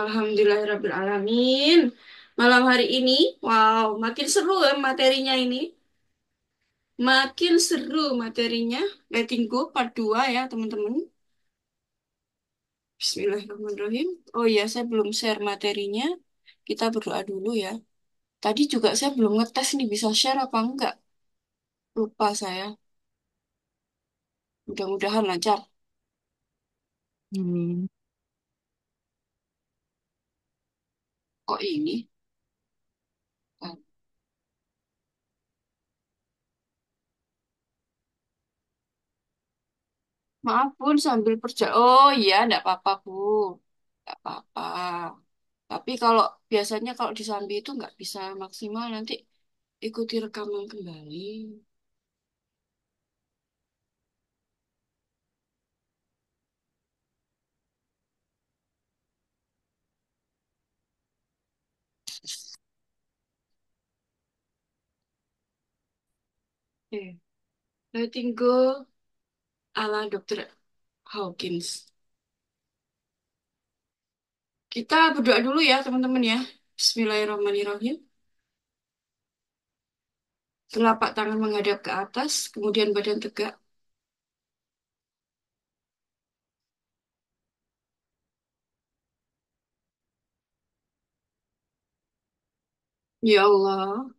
Alhamdulillahirrabbilalamin. Malam hari ini, wow, makin seru ya materinya ini. Makin seru materinya. Letting Go part 2 ya, teman-teman. Bismillahirrahmanirrahim. Oh iya, saya belum share materinya. Kita berdoa dulu ya. Tadi juga saya belum ngetes nih bisa share apa enggak. Lupa saya. Mudah-mudahan lancar. Hmm. Kok ini? Ah, maaf Bun, sambil Oh iya, enggak apa-apa Bu. Enggak apa-apa. Tapi kalau biasanya kalau di Sambi itu nggak bisa maksimal, nanti ikuti rekaman kembali. Oke, letting go ala Dr. Hawkins. Kita berdoa dulu ya teman-teman ya. Bismillahirrahmanirrahim. Telapak tangan menghadap ke atas, kemudian badan tegak. Ya Allah,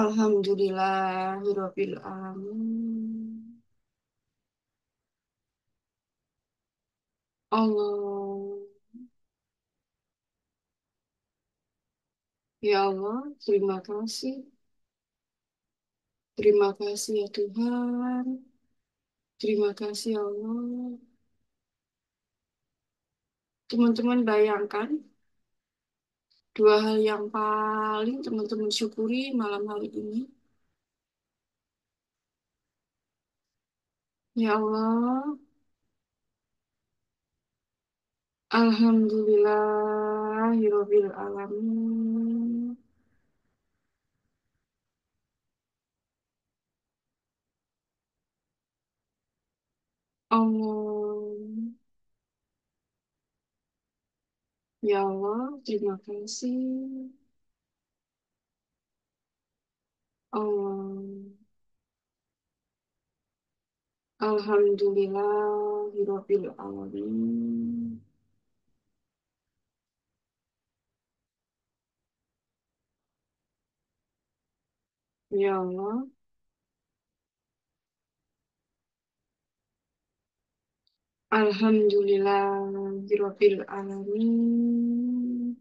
Alhamdulillahirabbil alamin. Allah, ya Allah, terima kasih. Terima kasih ya Tuhan. Terima kasih ya Allah. Teman-teman bayangkan dua hal yang paling teman-teman syukuri malam hari ini. Ya Allah, Alhamdulillahirabbil alamin. Allah, ya Allah, terima kasih. Allah, Alhamdulillahirabbil alamin. Ya Allah, Alhamdulillahirabbil alamin.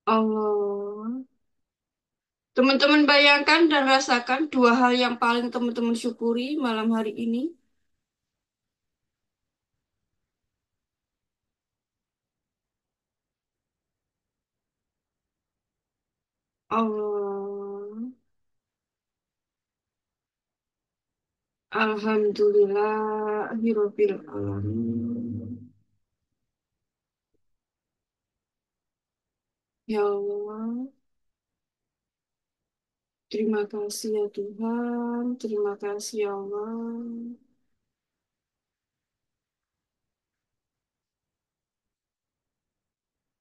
Allah. Teman-teman bayangkan dan rasakan dua hal yang paling teman-teman syukuri malam hari ini. Allah, Alhamdulillahirabbil alamin. Ya Allah, terima kasih ya Tuhan, terima kasih ya Allah.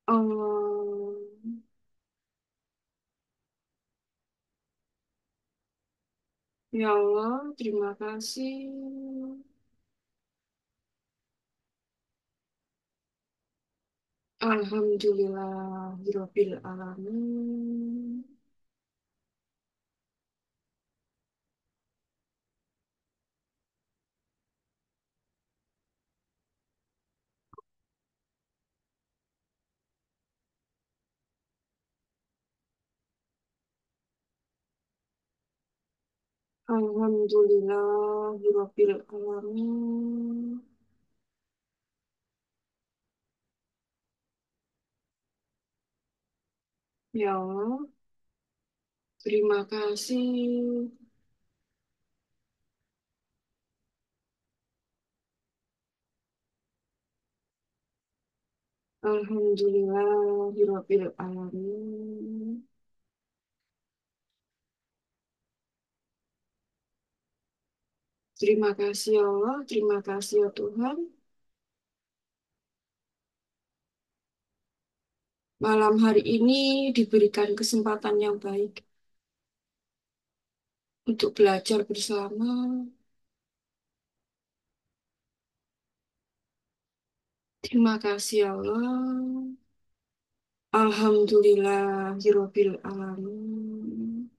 Allah, ya Allah, terima kasih. Alhamdulillahirabbil alamin. Alhamdulillahirabbil alamin. Ya Allah, terima kasih. Alhamdulillahirabbil alamin. Terima kasih ya Allah, terima kasih ya Tuhan. Malam hari ini diberikan kesempatan yang baik untuk belajar bersama. Terima kasih ya Allah. Alhamdulillahirabbil alamin.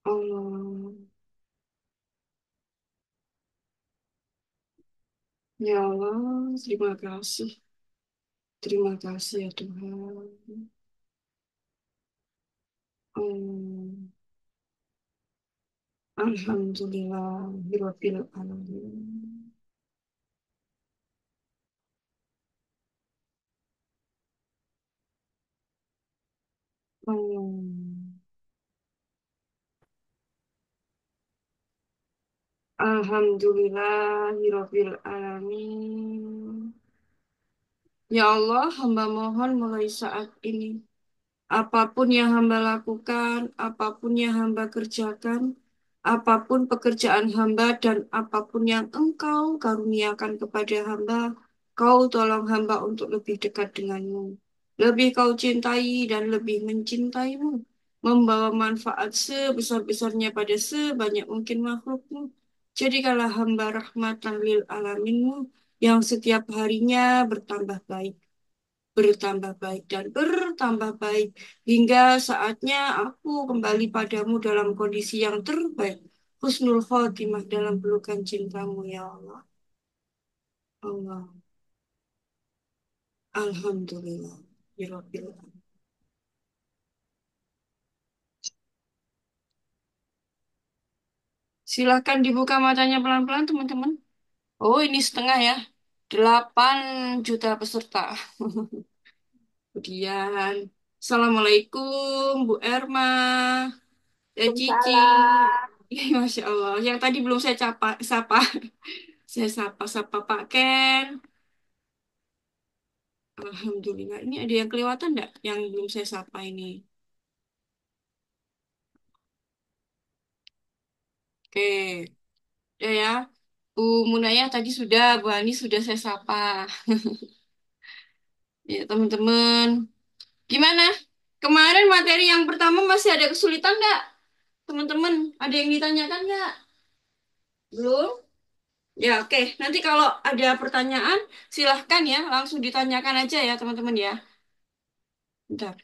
Allah, ya Allah, terima kasih. Terima kasih ya Tuhan. Hmm. Alhamdulillahirabbil alamin. Hmm. Alhamdulillahirabbil alamin. Ya Allah, hamba mohon mulai saat ini. Apapun yang hamba lakukan, apapun yang hamba kerjakan, apapun pekerjaan hamba dan apapun yang engkau karuniakan kepada hamba, kau tolong hamba untuk lebih dekat denganmu. Lebih kau cintai dan lebih mencintaimu. Membawa manfaat sebesar-besarnya pada sebanyak mungkin makhlukmu. Jadikanlah hamba rahmatan lil alaminmu yang setiap harinya bertambah baik dan bertambah baik hingga saatnya aku kembali padamu dalam kondisi yang terbaik. Husnul khotimah dalam pelukan cintamu ya Allah. Allah. Alhamdulillah. Ya Rabbil alamin. Silahkan dibuka matanya pelan-pelan teman-teman. Oh ini setengah ya. 8 juta peserta. Kemudian, Assalamualaikum Bu Erma. Cici. Waalaikumsalam. Masya Allah. Yang tadi belum saya sapa. Saya sapa-sapa Pak Ken. Alhamdulillah. Ini ada yang kelewatan enggak yang belum saya sapa ini? Oke. Udah ya. Bu Munaya tadi sudah, Bu Ani sudah saya sapa. Ya, teman-teman. Gimana? Kemarin materi yang pertama masih ada kesulitan enggak? Teman-teman, ada yang ditanyakan enggak? Belum? Ya, oke. Nanti kalau ada pertanyaan, silahkan ya. Langsung ditanyakan aja ya, teman-teman ya. Bentar.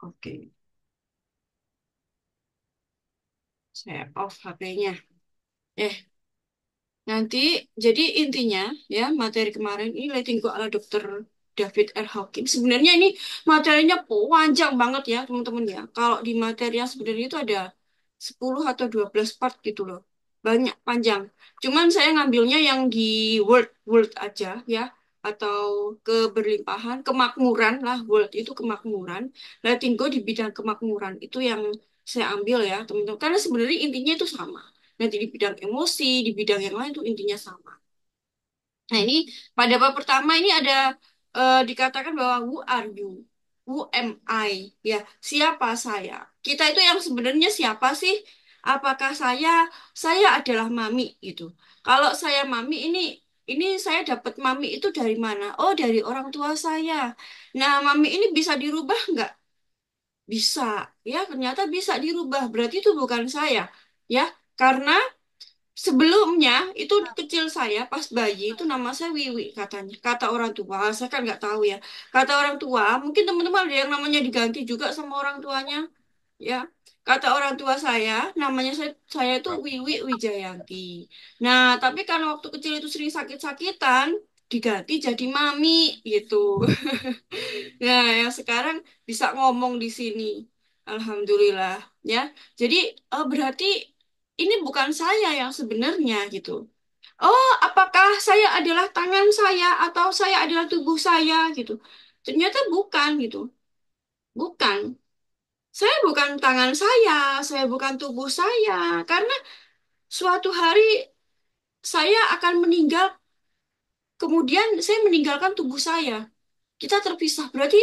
Oke. Saya off HP-nya. Eh, Nanti, jadi intinya ya materi kemarin ini letting go ala Dr. David R. Hawkins. Sebenarnya ini materinya panjang banget ya teman-teman ya. Kalau di materi yang sebenarnya itu ada 10 atau 12 part gitu loh. Banyak, panjang. Cuman saya ngambilnya yang di Word aja ya. Atau keberlimpahan, kemakmuran lah. Word itu kemakmuran. Letting go di bidang kemakmuran. Itu yang saya ambil ya teman-teman. Karena sebenarnya intinya itu sama. Nanti di bidang emosi, di bidang yang lain itu intinya sama. Nah, ini pada bab pertama ini ada dikatakan bahwa who are you? Who am I? Ya, siapa saya? Kita itu yang sebenarnya siapa sih? Apakah saya adalah mami gitu. Kalau saya mami ini saya dapat mami itu dari mana? Oh, dari orang tua saya. Nah, mami ini bisa dirubah nggak? Bisa. Ya, ternyata bisa dirubah. Berarti itu bukan saya. Ya, karena sebelumnya itu kecil saya pas bayi itu nama saya Wiwi katanya. Kata orang tua, saya kan nggak tahu ya. Kata orang tua, mungkin teman-teman ada yang namanya diganti juga sama orang tuanya, ya. Kata orang tua saya, namanya saya itu Wiwi Wijayanti. Nah, tapi karena waktu kecil itu sering sakit-sakitan, diganti jadi Mami gitu. Nah, yang sekarang bisa ngomong di sini. Alhamdulillah, ya. Jadi berarti ini bukan saya yang sebenarnya gitu. Oh, apakah saya adalah tangan saya atau saya adalah tubuh saya gitu? Ternyata bukan gitu. Bukan. Saya bukan tangan saya bukan tubuh saya. Karena suatu hari saya akan meninggal kemudian saya meninggalkan tubuh saya. Kita terpisah. Berarti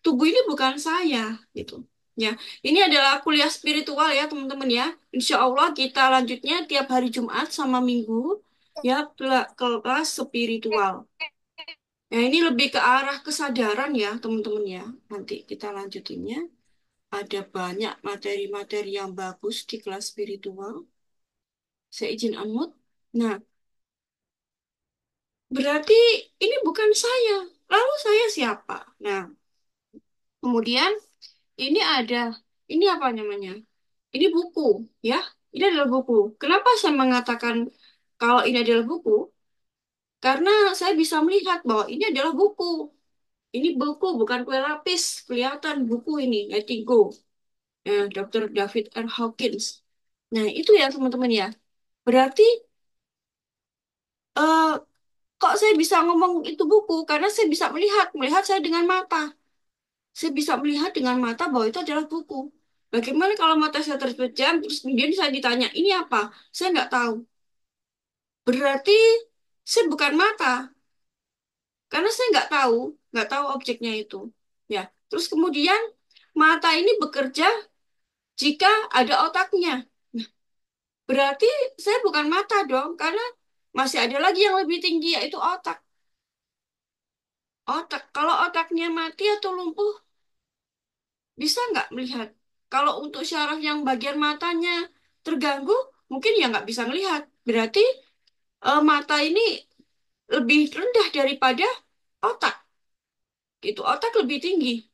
tubuh ini bukan saya, gitu. Ya, ini adalah kuliah spiritual ya, teman-teman ya. Insya Allah kita lanjutnya tiap hari Jumat sama Minggu, ya, kelas spiritual. Ya, ini lebih ke arah kesadaran ya, teman-teman ya. Nanti kita lanjutinnya. Ada banyak materi-materi yang bagus di kelas spiritual. Saya izin unmute. Nah, berarti ini bukan saya. Lalu saya siapa? Nah, kemudian ini ada, ini apa namanya? Ini buku, ya. Ini adalah buku. Kenapa saya mengatakan kalau ini adalah buku? Karena saya bisa melihat bahwa ini adalah buku. Ini buku, bukan kue lapis. Kelihatan buku ini, Letting Go. Dr. David R. Hawkins. Nah, itu ya teman-teman ya. Berarti eh, kok saya bisa ngomong itu buku? Karena saya bisa melihat saya dengan mata. Saya bisa melihat dengan mata bahwa itu adalah buku. Bagaimana kalau mata saya terpejam, terus kemudian saya ditanya, ini apa? Saya nggak tahu. Berarti saya bukan mata, karena saya nggak tahu objeknya itu. Ya, terus kemudian mata ini bekerja jika ada otaknya. Nah, berarti saya bukan mata dong, karena masih ada lagi yang lebih tinggi yaitu otak. Otak, kalau otaknya mati atau lumpuh, bisa nggak melihat? Kalau untuk syaraf yang bagian matanya terganggu, mungkin ya nggak bisa melihat. Berarti mata ini lebih rendah daripada otak. Gitu. Otak lebih tinggi,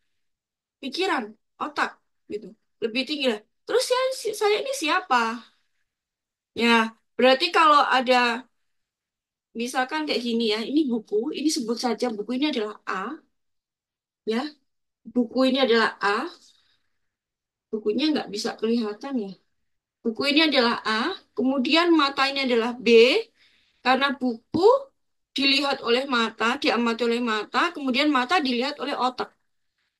pikiran, otak, gitu. Lebih tinggi lah. Terus saya ini siapa? Ya, berarti kalau ada misalkan kayak gini ya, ini buku, ini sebut saja buku ini adalah A, ya. Buku ini adalah A, bukunya nggak bisa kelihatan ya. Buku ini adalah A, kemudian mata ini adalah B, karena buku dilihat oleh mata, diamati oleh mata, kemudian mata dilihat oleh otak.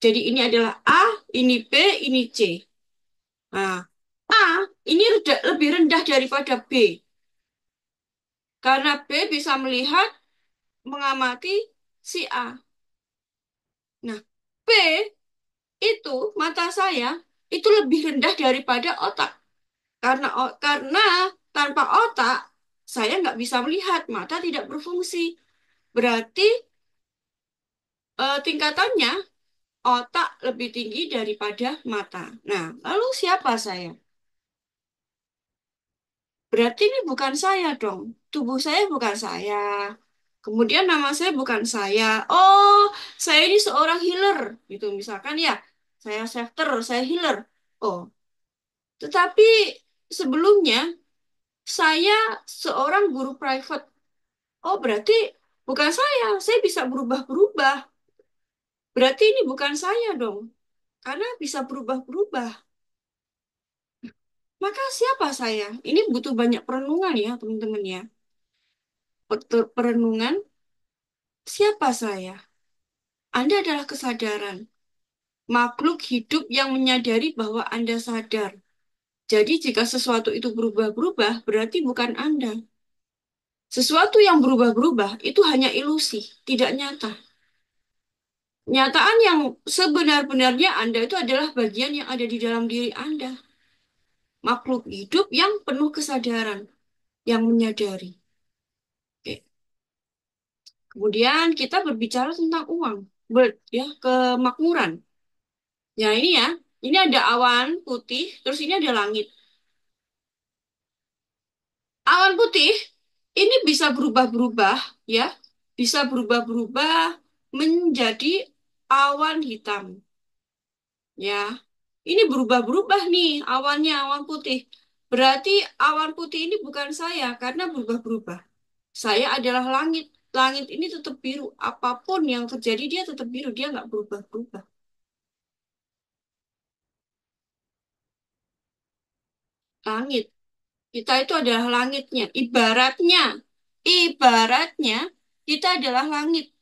Jadi ini adalah A, ini B, ini C. Nah, A ini lebih rendah daripada B, karena B bisa melihat, mengamati si A. Nah, B itu, mata saya, itu lebih rendah daripada otak. Karena tanpa otak, saya nggak bisa melihat, mata tidak berfungsi. Berarti tingkatannya otak lebih tinggi daripada mata. Nah, lalu siapa saya? Berarti ini bukan saya dong. Tubuh saya bukan saya. Kemudian nama saya bukan saya. Oh, saya ini seorang healer. Gitu misalkan ya. Saya shafter, saya healer. Oh, tetapi sebelumnya saya seorang guru private. Oh, berarti bukan saya. Saya bisa berubah-berubah. Berarti ini bukan saya dong. Karena bisa berubah-berubah. Maka siapa saya? Ini butuh banyak perenungan ya, teman-teman ya. Perenungan, siapa saya? Anda adalah kesadaran. Makhluk hidup yang menyadari bahwa Anda sadar. Jadi jika sesuatu itu berubah-berubah, berarti bukan Anda. Sesuatu yang berubah-berubah itu hanya ilusi, tidak nyata. Nyataan yang sebenar-benarnya Anda itu adalah bagian yang ada di dalam diri Anda. Makhluk hidup yang penuh kesadaran, yang menyadari. Oke. Kemudian kita berbicara tentang uang, ya, kemakmuran. Ya ini ya, ini ada awan putih, terus ini ada langit. Awan putih ini bisa berubah-berubah, ya, bisa berubah-berubah menjadi awan hitam, ya. Ini berubah-berubah nih awannya, awan putih. Berarti awan putih ini bukan saya karena berubah-berubah. Saya adalah langit. Langit ini tetap biru. Apapun yang terjadi dia tetap biru. Dia nggak berubah-berubah. Langit. Kita itu adalah langitnya. Ibaratnya kita adalah langit.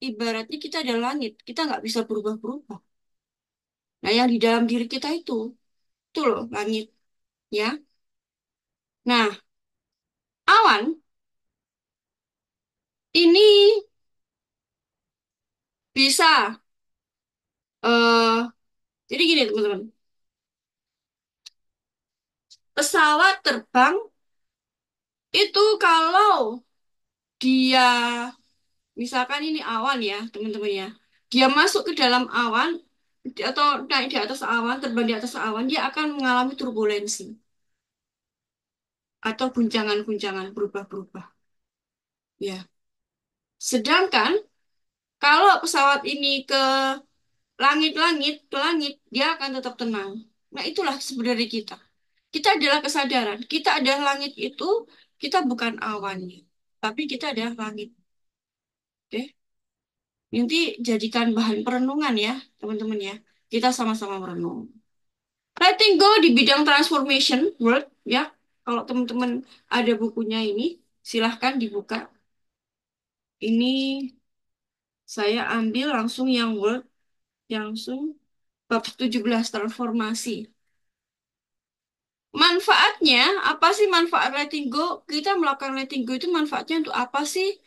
Ibaratnya kita adalah langit. Kita nggak bisa berubah-berubah. Nah, yang di dalam diri kita itu loh langit, ya. Nah, awan Ini bisa, eh jadi gini teman-teman, pesawat terbang itu kalau dia, misalkan ini awan ya teman-teman ya, dia masuk ke dalam awan atau naik di atas awan, terbang di atas awan, dia akan mengalami turbulensi atau guncangan-guncangan berubah-berubah. Ya. Sedangkan kalau pesawat ini ke langit-langit, ke langit, dia akan tetap tenang. Nah, itulah sebenarnya kita. Kita adalah kesadaran. Kita adalah langit itu, kita bukan awannya. Tapi kita adalah langit. Oke? Nanti jadikan bahan perenungan ya, teman-teman ya. Kita sama-sama merenung. Letting go di bidang transformation world ya. Kalau teman-teman ada bukunya ini, silahkan dibuka. Ini saya ambil langsung yang word, langsung bab 17 transformasi. Manfaatnya, apa sih manfaat letting go? Kita melakukan letting go itu manfaatnya untuk apa sih?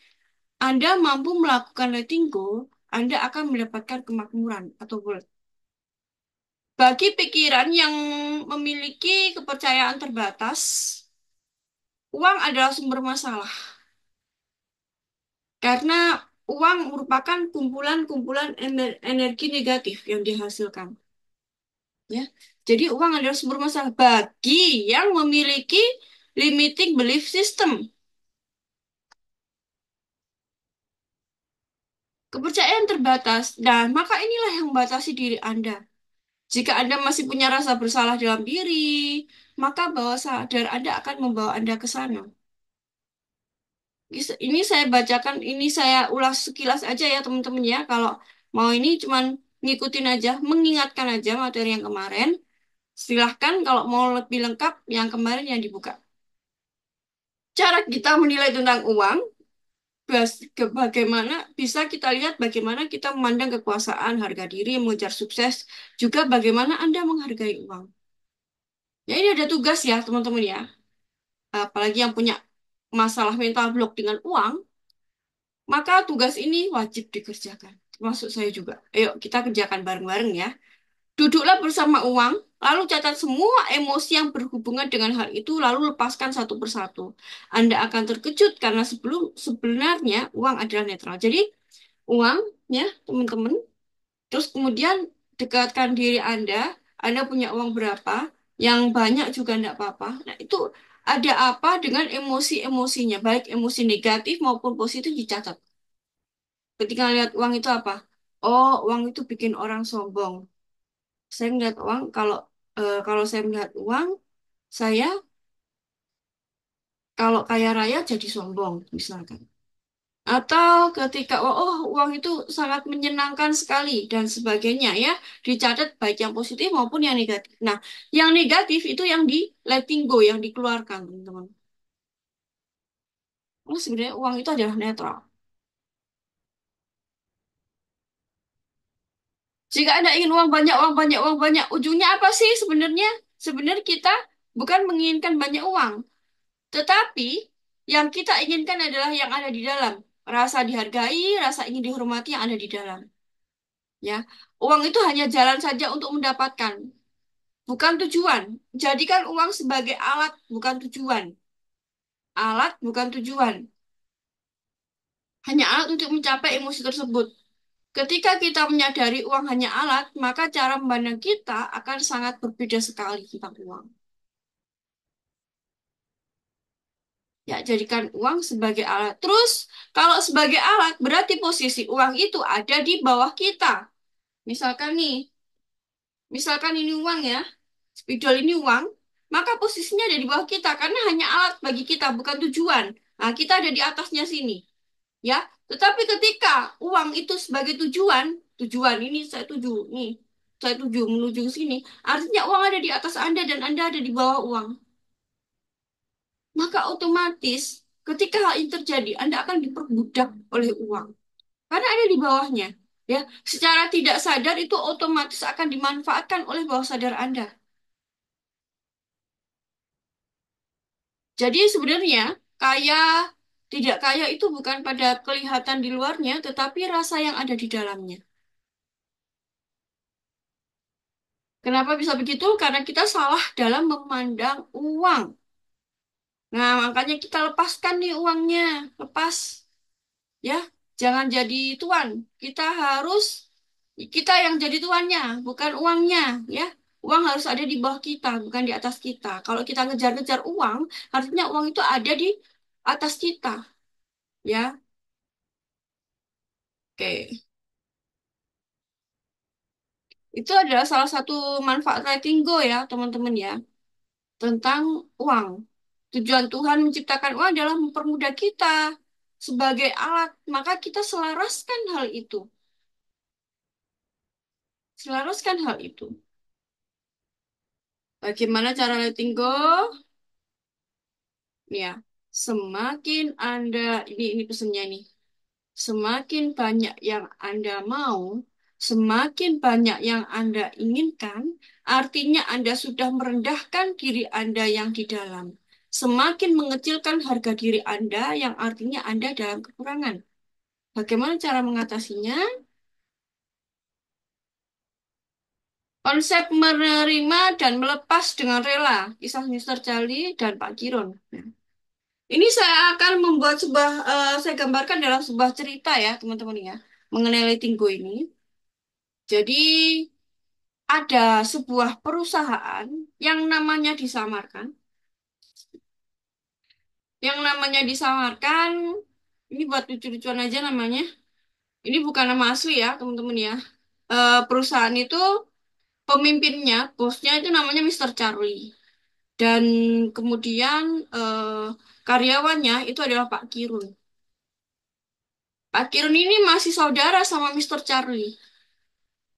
Anda mampu melakukan letting go, Anda akan mendapatkan kemakmuran atau world. Bagi pikiran yang memiliki kepercayaan terbatas, uang adalah sumber masalah. Karena uang merupakan kumpulan-kumpulan energi negatif yang dihasilkan. Ya, jadi uang adalah sumber masalah bagi yang memiliki limiting belief system. Kepercayaan terbatas, dan maka inilah yang membatasi diri Anda. Jika Anda masih punya rasa bersalah dalam diri, maka bawah sadar Anda akan membawa Anda ke sana. Ini saya bacakan, ini saya ulas sekilas aja ya teman-teman ya. Kalau mau ini cuman ngikutin aja, mengingatkan aja materi yang kemarin. Silahkan kalau mau lebih lengkap yang kemarin yang dibuka. Cara kita menilai tentang uang, bagaimana bisa kita lihat bagaimana kita memandang kekuasaan, harga diri, mengejar sukses, juga bagaimana Anda menghargai uang. Ya ini ada tugas ya teman-teman ya. Apalagi yang punya masalah mental block dengan uang, maka tugas ini wajib dikerjakan. Termasuk saya juga. Ayo kita kerjakan bareng-bareng ya. Duduklah bersama uang, lalu catat semua emosi yang berhubungan dengan hal itu, lalu lepaskan satu persatu. Anda akan terkejut karena sebenarnya uang adalah netral. Jadi uang ya teman-teman. Terus kemudian dekatkan diri Anda punya uang berapa, yang banyak juga enggak apa-apa. Nah itu ada apa dengan emosi-emosinya, baik emosi negatif maupun positif dicatat. Ketika lihat uang itu apa? Oh, uang itu bikin orang sombong. Saya melihat uang, kalau saya melihat uang, saya kalau kaya raya jadi sombong, misalkan. Atau ketika uang itu sangat menyenangkan sekali dan sebagainya ya, dicatat baik yang positif maupun yang negatif. Nah, yang negatif itu yang di letting go, yang dikeluarkan, teman-teman. Oh, sebenarnya uang itu adalah netral. Jika Anda ingin uang banyak, uang banyak, uang banyak, ujungnya apa sih sebenarnya? Sebenarnya kita bukan menginginkan banyak uang, tetapi yang kita inginkan adalah yang ada di dalam. Rasa dihargai, rasa ingin dihormati yang ada di dalam. Ya, uang itu hanya jalan saja untuk mendapatkan, bukan tujuan. Jadikan uang sebagai alat, bukan tujuan. Alat, bukan tujuan. Hanya alat untuk mencapai emosi tersebut. Ketika kita menyadari uang hanya alat, maka cara memandang kita akan sangat berbeda sekali tentang uang. Ya, jadikan uang sebagai alat. Terus, kalau sebagai alat, berarti posisi uang itu ada di bawah kita. Misalkan nih, misalkan ini uang ya, spidol ini uang, maka posisinya ada di bawah kita karena hanya alat bagi kita, bukan tujuan. Nah, kita ada di atasnya sini, ya. Tetapi ketika uang itu sebagai tujuan, tujuan ini saya tuju, nih, saya tuju menuju ke sini, artinya uang ada di atas Anda dan Anda ada di bawah uang. Maka otomatis ketika hal ini terjadi, Anda akan diperbudak oleh uang. Karena ada di bawahnya. Ya, secara tidak sadar itu otomatis akan dimanfaatkan oleh bawah sadar Anda. Jadi sebenarnya kayak Tidak kaya itu bukan pada kelihatan di luarnya, tetapi rasa yang ada di dalamnya. Kenapa bisa begitu? Karena kita salah dalam memandang uang. Nah, makanya kita lepaskan nih uangnya. Lepas, ya. Jangan jadi tuan. Kita harus, kita yang jadi tuannya, bukan uangnya, ya. Uang harus ada di bawah kita, bukan di atas kita. Kalau kita ngejar-ngejar uang, artinya uang itu ada di atas kita, ya. Oke. Itu adalah salah satu manfaat letting go ya, teman-teman ya, tentang uang. Tujuan Tuhan menciptakan uang adalah mempermudah kita sebagai alat, maka kita selaraskan hal itu. Selaraskan hal itu. Bagaimana cara letting go? Ya, semakin Anda, ini pesannya nih, semakin banyak yang Anda mau, semakin banyak yang Anda inginkan, artinya Anda sudah merendahkan diri Anda yang di dalam. Semakin mengecilkan harga diri Anda, yang artinya Anda dalam kekurangan. Bagaimana cara mengatasinya? Konsep menerima dan melepas dengan rela. Kisah Mister Charlie dan Pak Giron. Nah, ini saya akan membuat sebuah, saya gambarkan dalam sebuah cerita ya, teman-teman ya, mengenai letting go ini. Jadi, ada sebuah perusahaan yang namanya disamarkan. Yang namanya disamarkan, ini buat lucu-lucuan aja namanya. Ini bukan nama asli ya, teman-teman ya. Perusahaan itu, pemimpinnya, bosnya itu namanya Mister Charlie. Dan kemudian karyawannya itu adalah Pak Kirun. Pak Kirun ini masih saudara sama Mister Charlie.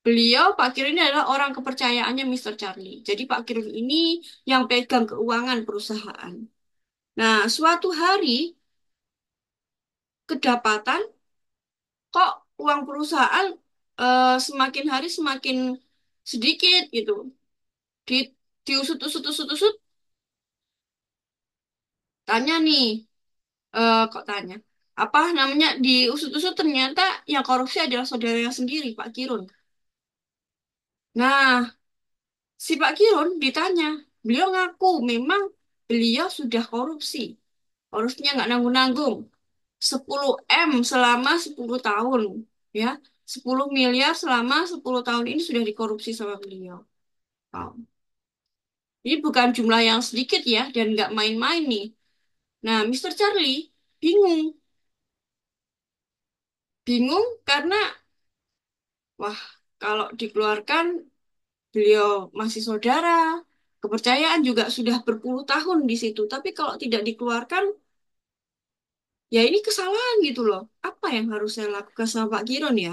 Beliau, Pak Kirun ini adalah orang kepercayaannya Mister Charlie. Jadi Pak Kirun ini yang pegang keuangan perusahaan. Nah, suatu hari kedapatan kok uang perusahaan semakin hari semakin sedikit gitu. Di, diusut-usut-usut-usut, tanya nih, kok tanya? Apa namanya, diusut-usut ternyata yang korupsi adalah saudaranya sendiri, Pak Kirun. Nah, si Pak Kirun ditanya, beliau ngaku memang beliau sudah korupsi. Korupsinya nggak nanggung-nanggung. 10 M selama 10 tahun. Ya, 10 miliar selama 10 tahun ini sudah dikorupsi sama beliau. Wow. Ini bukan jumlah yang sedikit ya, dan nggak main-main nih. Nah, Mister Charlie bingung. Bingung karena, wah, kalau dikeluarkan, beliau masih saudara. Kepercayaan juga sudah berpuluh tahun di situ. Tapi kalau tidak dikeluarkan, ya ini kesalahan gitu loh. Apa yang harus saya lakukan sama Pak Giron ya?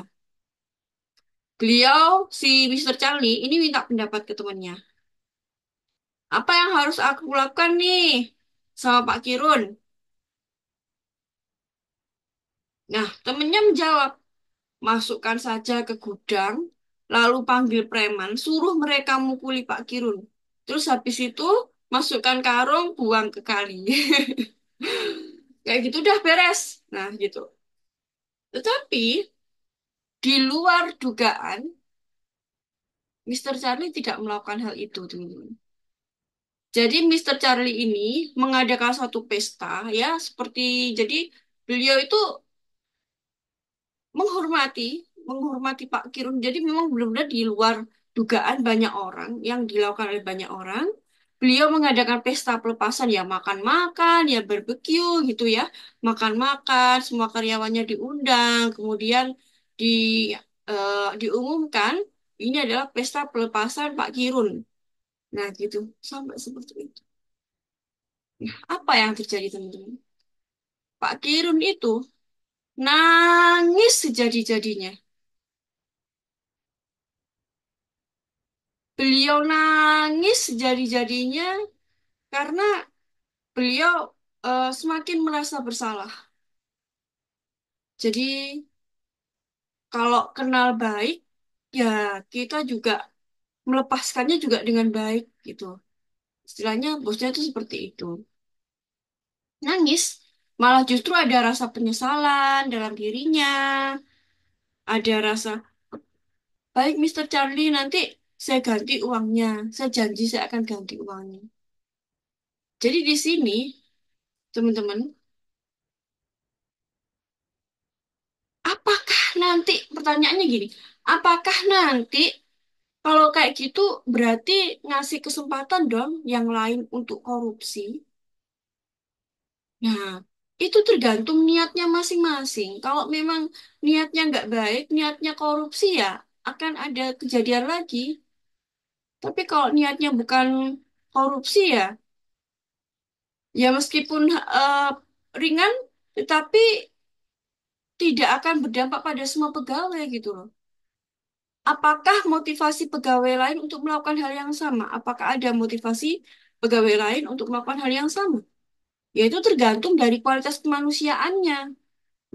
Beliau, si Mister Charlie, ini minta pendapat ke temannya. Apa yang harus aku lakukan nih sama Pak Kirun? Nah, temennya menjawab, masukkan saja ke gudang, lalu panggil preman, suruh mereka mukuli Pak Kirun. Terus habis itu, masukkan karung, buang ke kali. Kayak gitu udah beres. Nah, gitu. Tetapi, di luar dugaan, Mister Charlie tidak melakukan hal itu, teman-teman. Jadi Mister Charlie ini mengadakan suatu pesta ya seperti, jadi beliau itu menghormati menghormati Pak Kirun. Jadi memang benar-benar di luar dugaan banyak orang yang dilakukan oleh banyak orang. Beliau mengadakan pesta pelepasan ya, makan-makan, ya barbeque gitu ya. Makan-makan, semua karyawannya diundang, kemudian di diumumkan ini adalah pesta pelepasan Pak Kirun. Nah, gitu. Sampai seperti itu. Apa yang terjadi, teman-teman? Pak Kirun itu nangis sejadi-jadinya. Beliau nangis sejadi-jadinya karena beliau semakin merasa bersalah. Jadi kalau kenal baik, ya kita juga melepaskannya juga dengan baik gitu. Istilahnya bosnya itu seperti itu. Nangis. Malah justru ada rasa penyesalan dalam dirinya, ada rasa, baik Mister Charlie, nanti saya ganti uangnya, saya janji saya akan ganti uangnya. Jadi di sini, teman-teman, apakah nanti, pertanyaannya gini, apakah nanti kalau kayak gitu berarti ngasih kesempatan dong yang lain untuk korupsi? Nah, itu tergantung niatnya masing-masing. Kalau memang niatnya nggak baik, niatnya korupsi ya akan ada kejadian lagi. Tapi kalau niatnya bukan korupsi ya, ya meskipun ringan, tetapi tidak akan berdampak pada semua pegawai gitu loh. Apakah motivasi pegawai lain untuk melakukan hal yang sama? Apakah ada motivasi pegawai lain untuk melakukan hal yang sama? Ya itu tergantung dari kualitas kemanusiaannya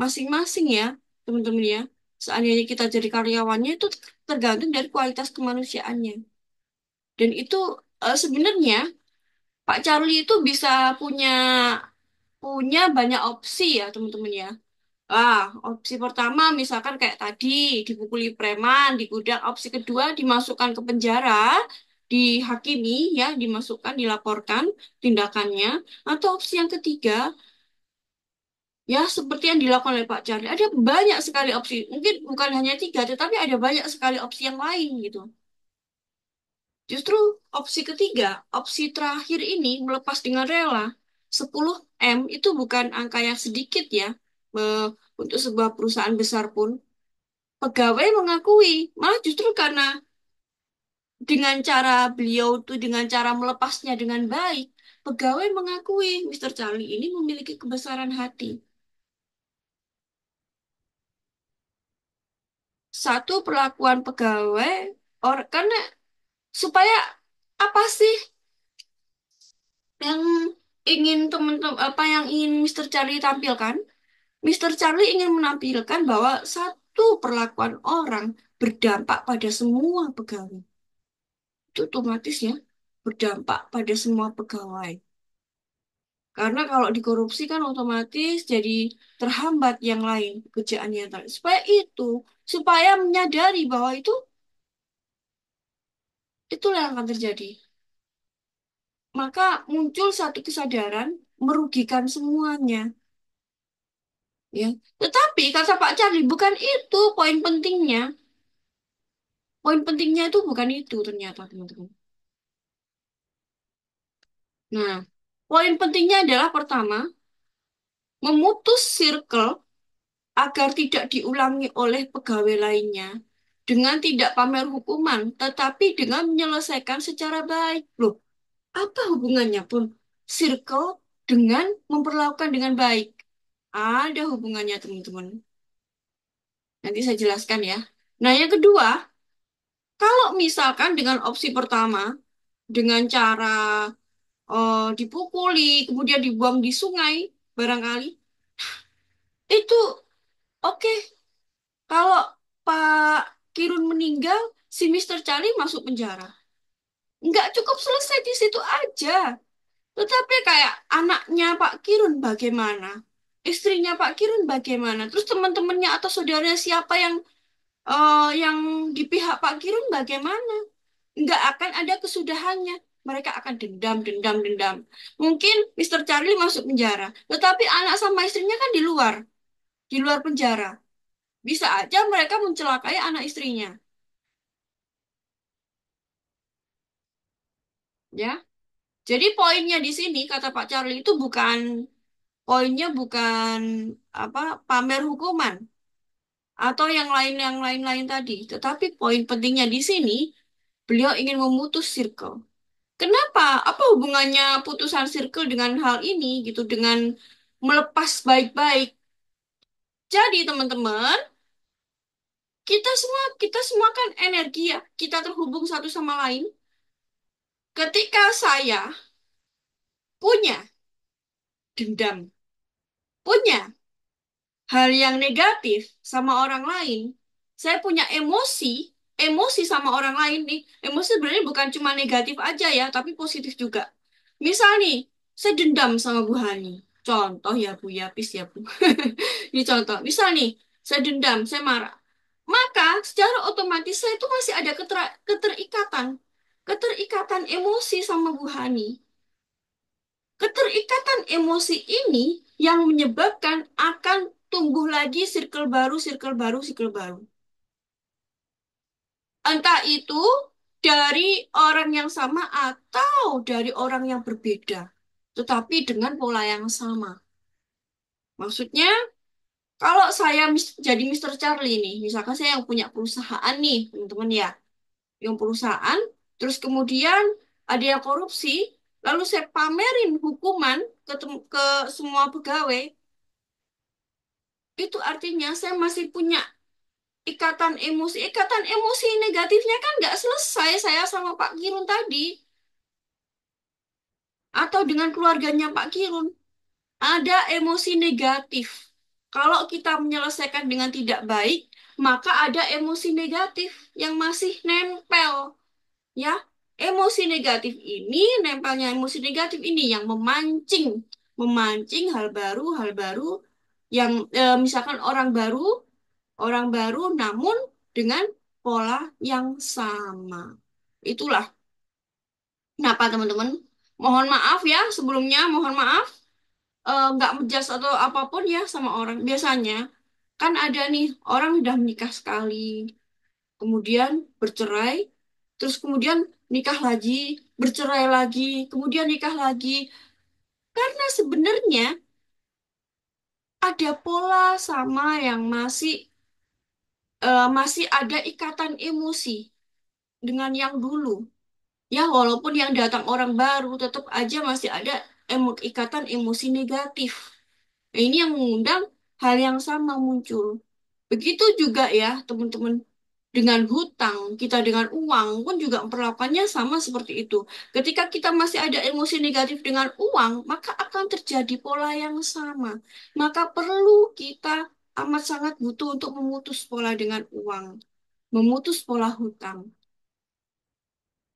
masing-masing ya, teman-teman ya. Seandainya kita jadi karyawannya itu tergantung dari kualitas kemanusiaannya. Dan itu sebenarnya Pak Charlie itu bisa punya punya banyak opsi ya, teman-teman ya. Opsi pertama misalkan kayak tadi dipukuli preman di gudang, opsi kedua dimasukkan ke penjara, dihakimi ya, dimasukkan, dilaporkan tindakannya, atau opsi yang ketiga ya seperti yang dilakukan oleh Pak Charlie. Ada banyak sekali opsi, mungkin bukan hanya tiga, tetapi ada banyak sekali opsi yang lain gitu. Justru opsi ketiga, opsi terakhir ini melepas dengan rela. 10 M itu bukan angka yang sedikit ya, untuk sebuah perusahaan besar pun. Pegawai mengakui, malah justru karena dengan cara beliau itu dengan cara melepasnya dengan baik, pegawai mengakui Mister Charlie ini memiliki kebesaran hati. Satu, perlakuan pegawai, karena supaya apa sih yang ingin teman-teman apa yang ingin Mister Charlie tampilkan? Mister Charlie ingin menampilkan bahwa satu perlakuan orang berdampak pada semua pegawai. Itu otomatis ya berdampak pada semua pegawai. Karena kalau dikorupsi kan otomatis jadi terhambat yang lain pekerjaannya. Supaya itu, supaya menyadari bahwa itulah yang akan terjadi. Maka muncul satu kesadaran merugikan semuanya. Ya, tetapi kata Pak Charlie bukan itu poin pentingnya. Poin pentingnya itu bukan itu ternyata teman-teman. Nah, poin pentingnya adalah pertama, memutus circle agar tidak diulangi oleh pegawai lainnya dengan tidak pamer hukuman, tetapi dengan menyelesaikan secara baik. Loh, apa hubungannya pun circle dengan memperlakukan dengan baik? Ada hubungannya, teman-teman. Nanti saya jelaskan ya. Nah, yang kedua, kalau misalkan dengan opsi pertama, dengan cara dipukuli, kemudian dibuang di sungai, barangkali, itu oke. Kalau Pak Kirun meninggal, si Mister Charlie masuk penjara. Nggak cukup selesai di situ aja. Tetapi kayak anaknya Pak Kirun bagaimana? Istrinya Pak Kirun bagaimana? Terus teman-temannya atau saudaranya siapa yang di pihak Pak Kirun bagaimana? Nggak akan ada kesudahannya. Mereka akan dendam, dendam, dendam. Mungkin Mister Charlie masuk penjara, tetapi anak sama istrinya kan di luar penjara. Bisa aja mereka mencelakai anak istrinya, ya. Jadi poinnya di sini kata Pak Charlie itu poinnya bukan apa pamer hukuman atau yang lain-lain tadi, tetapi poin pentingnya di sini beliau ingin memutus circle. Kenapa? Apa hubungannya putusan circle dengan hal ini gitu, dengan melepas baik-baik? Jadi teman-teman, kita semua kan energi ya, kita terhubung satu sama lain. Ketika saya punya dendam, punya hal yang negatif sama orang lain, saya punya emosi sama orang lain nih. Emosi sebenarnya bukan cuma negatif aja ya, tapi positif juga. Misal nih, saya dendam sama Bu Hani. contoh ya Bu, ya, please ya Bu. Ini contoh. Misal nih, saya dendam, saya marah. Maka secara otomatis saya itu masih ada keterikatan. Keterikatan emosi sama Bu Hani. Keterikatan emosi ini yang menyebabkan akan tumbuh lagi circle baru, circle baru, circle baru. Entah itu dari orang yang sama atau dari orang yang berbeda, tetapi dengan pola yang sama. Maksudnya, kalau saya jadi Mister Charlie nih, misalkan saya yang punya perusahaan nih, teman-teman ya, yang perusahaan, terus kemudian ada yang korupsi, lalu saya pamerin hukuman ke semua pegawai, itu artinya saya masih punya ikatan emosi. Ikatan emosi negatifnya kan nggak selesai saya sama Pak Kirun tadi, atau dengan keluarganya Pak Kirun. Ada emosi negatif. Kalau kita menyelesaikan dengan tidak baik, maka ada emosi negatif yang masih nempel, ya. Emosi negatif ini, nempelnya emosi negatif ini yang memancing, memancing hal baru yang misalkan orang baru namun dengan pola yang sama. Itulah kenapa teman-teman. Mohon maaf ya sebelumnya, mohon maaf nggak menjas atau apapun ya sama orang. Biasanya kan ada nih orang udah menikah sekali, kemudian bercerai, terus kemudian nikah lagi, bercerai lagi, kemudian nikah lagi. Karena sebenarnya ada pola sama yang masih ada ikatan emosi dengan yang dulu. Ya, walaupun yang datang orang baru, tetap aja masih ada ikatan emosi negatif. Nah, ini yang mengundang hal yang sama muncul. Begitu juga ya, teman-teman. Dengan hutang, kita dengan uang pun juga perlakuannya sama seperti itu. Ketika kita masih ada emosi negatif dengan uang, maka akan terjadi pola yang sama. Maka perlu kita amat sangat butuh untuk memutus pola dengan uang, memutus pola hutang.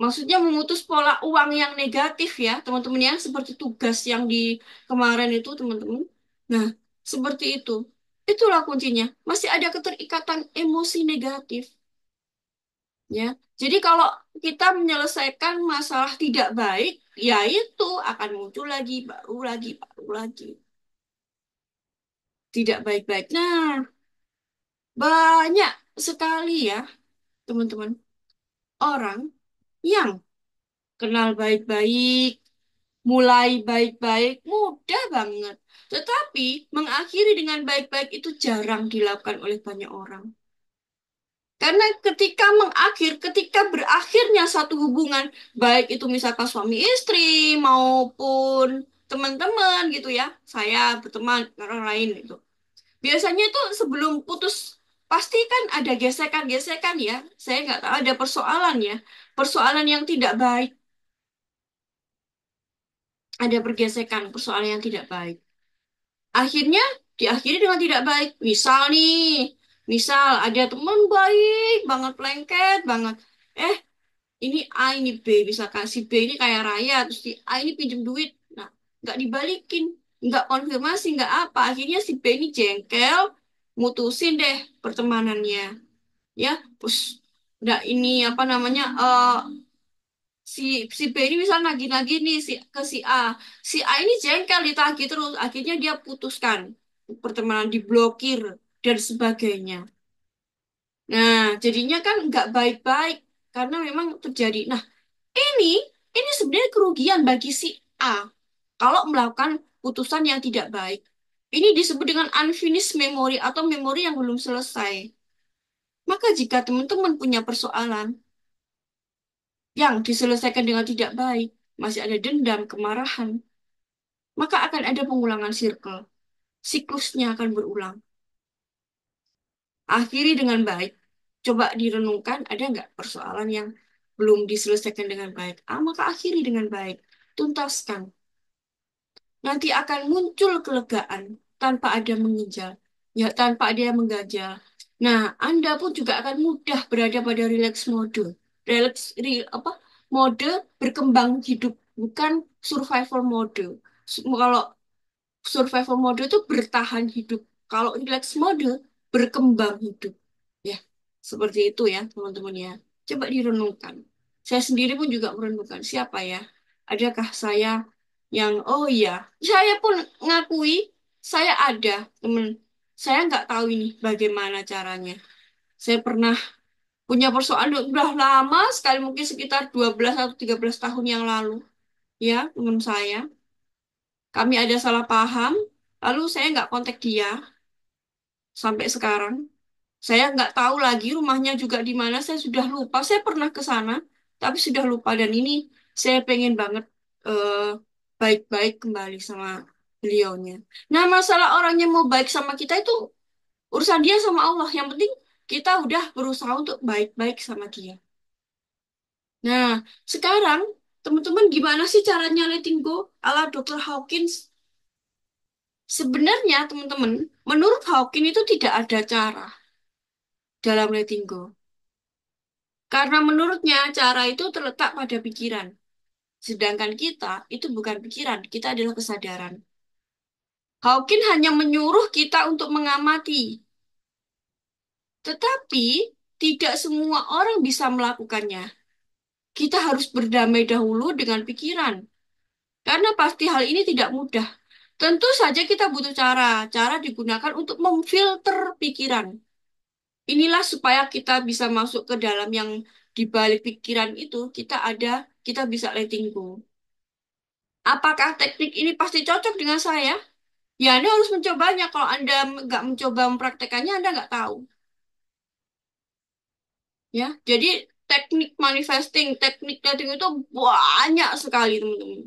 Maksudnya memutus pola uang yang negatif ya, teman-teman ya, seperti tugas yang di kemarin itu, teman-teman. Nah, seperti itu. Itulah kuncinya. Masih ada keterikatan emosi negatif, ya. Jadi kalau kita menyelesaikan masalah tidak baik, ya itu akan muncul lagi, baru lagi, baru lagi. Tidak baik-baik. Nah, banyak sekali ya, teman-teman. Orang yang kenal baik-baik, mulai baik-baik, mudah banget. Tetapi mengakhiri dengan baik-baik itu jarang dilakukan oleh banyak orang. Karena ketika berakhirnya satu hubungan, baik itu misalkan suami istri maupun teman-teman gitu ya, saya berteman dengan orang lain itu. Biasanya itu sebelum putus pasti kan ada gesekan-gesekan ya. Saya nggak tahu ada persoalan ya, persoalan yang tidak baik, ada pergesekan, persoalan yang tidak baik. Akhirnya diakhiri dengan tidak baik. Misal nih, misal ada teman baik banget, lengket banget. Eh, ini A, ini B. Misalkan si B ini kaya raya, terus si A ini pinjem duit. Nah, nggak dibalikin, nggak konfirmasi, nggak apa. Akhirnya si B ini jengkel, mutusin deh pertemanannya. Ya, terus nggak ini apa namanya, si si B ini misal nagih-nagih nih si A. Si A ini jengkel ditagih terus, akhirnya dia putuskan pertemanan, diblokir dan sebagainya. Nah, jadinya kan nggak baik-baik karena memang terjadi. Nah, ini ini sebenarnya kerugian bagi si A kalau melakukan putusan yang tidak baik. Ini disebut dengan unfinished memory atau memori yang belum selesai. Maka jika teman-teman punya persoalan yang diselesaikan dengan tidak baik, masih ada dendam, kemarahan, maka akan ada pengulangan circle. Siklusnya akan berulang. Akhiri dengan baik. Coba direnungkan, ada nggak persoalan yang belum diselesaikan dengan baik? Maka akhiri dengan baik. Tuntaskan. Nanti akan muncul kelegaan tanpa ada menginjal, ya tanpa ada yang mengganjal. Nah, Anda pun juga akan mudah berada pada relax mode. Apa? Mode berkembang hidup, bukan survival mode. Kalau survival mode itu bertahan hidup. Kalau relax mode berkembang hidup. Ya, seperti itu ya teman-teman ya. Coba direnungkan. Saya sendiri pun juga merenungkan siapa ya. Adakah saya yang oh iya, saya pun ngakui saya ada teman. Saya nggak tahu ini bagaimana caranya. Saya pernah punya persoalan udah lama sekali mungkin sekitar 12 atau 13 tahun yang lalu ya teman saya. Kami ada salah paham, lalu saya nggak kontak dia sampai sekarang. Saya nggak tahu lagi rumahnya juga di mana. Saya sudah lupa. Saya pernah ke sana, tapi sudah lupa. Dan ini saya pengen banget eh, baik-baik kembali sama beliaunya. Nah, masalah orangnya mau baik sama kita itu urusan dia sama Allah. Yang penting kita udah berusaha untuk baik-baik sama dia. Nah, sekarang teman-teman gimana sih caranya letting go ala Dr. Hawkins? Sebenarnya teman-teman, menurut Hawking itu tidak ada cara dalam letting go. Karena menurutnya cara itu terletak pada pikiran. Sedangkan kita itu bukan pikiran, kita adalah kesadaran. Hawking hanya menyuruh kita untuk mengamati. Tetapi tidak semua orang bisa melakukannya. Kita harus berdamai dahulu dengan pikiran. Karena pasti hal ini tidak mudah. Tentu saja kita butuh cara. Cara digunakan untuk memfilter pikiran. Inilah supaya kita bisa masuk ke dalam yang di balik pikiran itu kita bisa letting go. Apakah teknik ini pasti cocok dengan saya? Ya, Anda harus mencobanya. Kalau Anda nggak mencoba mempraktekannya, Anda nggak tahu. Ya, jadi teknik manifesting, teknik letting itu banyak sekali, teman-teman.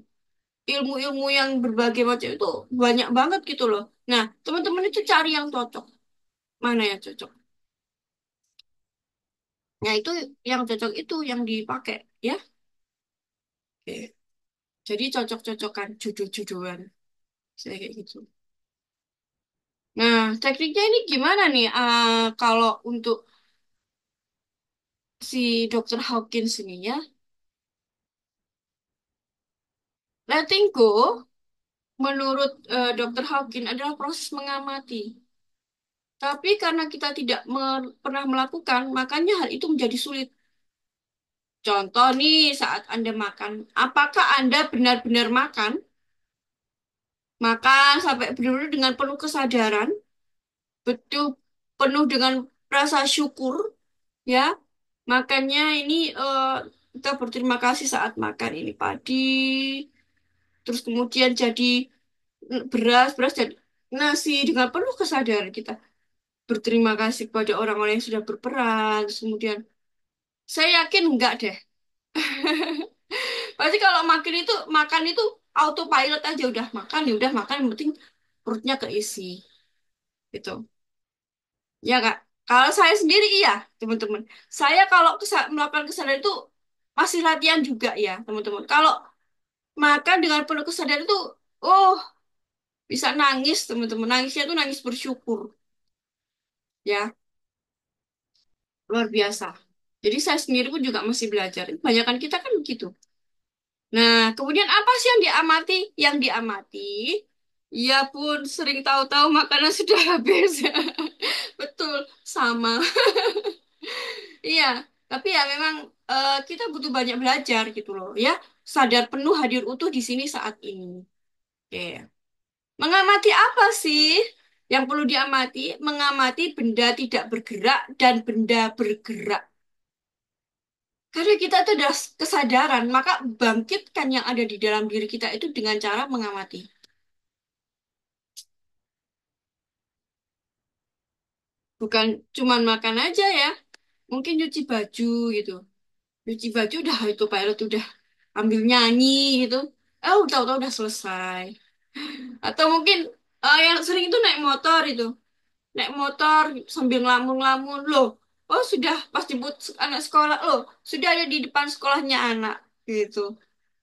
Ilmu-ilmu yang berbagai macam itu banyak banget gitu loh. Nah, teman-teman itu cari yang cocok. Mana yang cocok? Nah, itu yang cocok itu yang dipakai, ya. Oke. Jadi cocok-cocokan, judul-judulan. Saya kayak gitu. Nah, tekniknya ini gimana nih? Kalau untuk si Dr. Hawkins ini ya, letting go menurut Dr. Hawkins adalah proses mengamati. Tapi karena kita tidak pernah melakukan, makanya hal itu menjadi sulit. Contoh nih, saat Anda makan, apakah Anda benar-benar makan? Makan sampai benar-benar dengan penuh kesadaran, betul penuh dengan rasa syukur, ya. Makanya ini kita berterima kasih saat makan ini padi, terus kemudian jadi beras, beras jadi nasi dengan penuh kesadaran kita berterima kasih kepada orang-orang yang sudah berperan. Terus kemudian saya yakin enggak deh. Pasti kalau makan itu autopilot aja udah makan ya udah makan yang penting perutnya keisi gitu. Ya Kak. Kalau saya sendiri iya, teman-teman. Saya kalau melakukan kesadaran itu masih latihan juga ya, teman-teman. Kalau makan dengan penuh kesadaran itu, oh, bisa nangis, teman-teman. Nangisnya itu nangis bersyukur, ya, luar biasa. Jadi saya sendiri pun juga masih belajar. Kebanyakan kita kan begitu. Nah, kemudian apa sih yang diamati? Yang diamati, ya pun sering tahu-tahu makanan sudah habis. Betul, sama. Iya, tapi ya memang kita butuh banyak belajar gitu loh, ya. Sadar penuh hadir utuh di sini saat ini. Oke. Mengamati apa sih yang perlu diamati? Mengamati benda tidak bergerak dan benda bergerak. Karena kita itu adalah kesadaran, maka bangkitkan yang ada di dalam diri kita itu dengan cara mengamati. Bukan cuman makan aja ya, mungkin nyuci baju gitu. Nyuci baju udah itu pilot udah ambil nyanyi gitu. Tahu-tahu udah selesai. Atau mungkin yang sering itu naik motor itu. Naik motor sambil ngelamun-ngelamun loh. Oh sudah pas jemput anak sekolah loh. Sudah ada di depan sekolahnya anak gitu.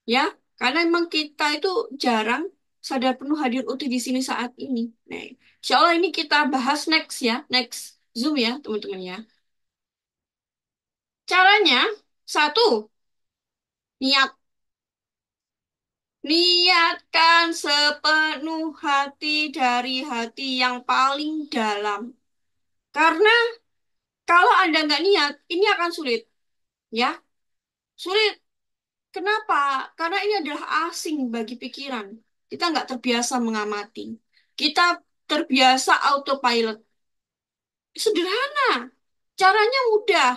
Ya, karena emang kita itu jarang sadar penuh hadir utuh di sini saat ini. Nah, insya Allah ini kita bahas next ya, next Zoom ya teman-teman ya. Caranya, satu, niat. Niatkan sepenuh hati dari hati yang paling dalam. Karena kalau Anda nggak niat, ini akan sulit. Ya, sulit. Kenapa? Karena ini adalah asing bagi pikiran. Kita nggak terbiasa mengamati. Kita terbiasa autopilot. Sederhana. Caranya mudah.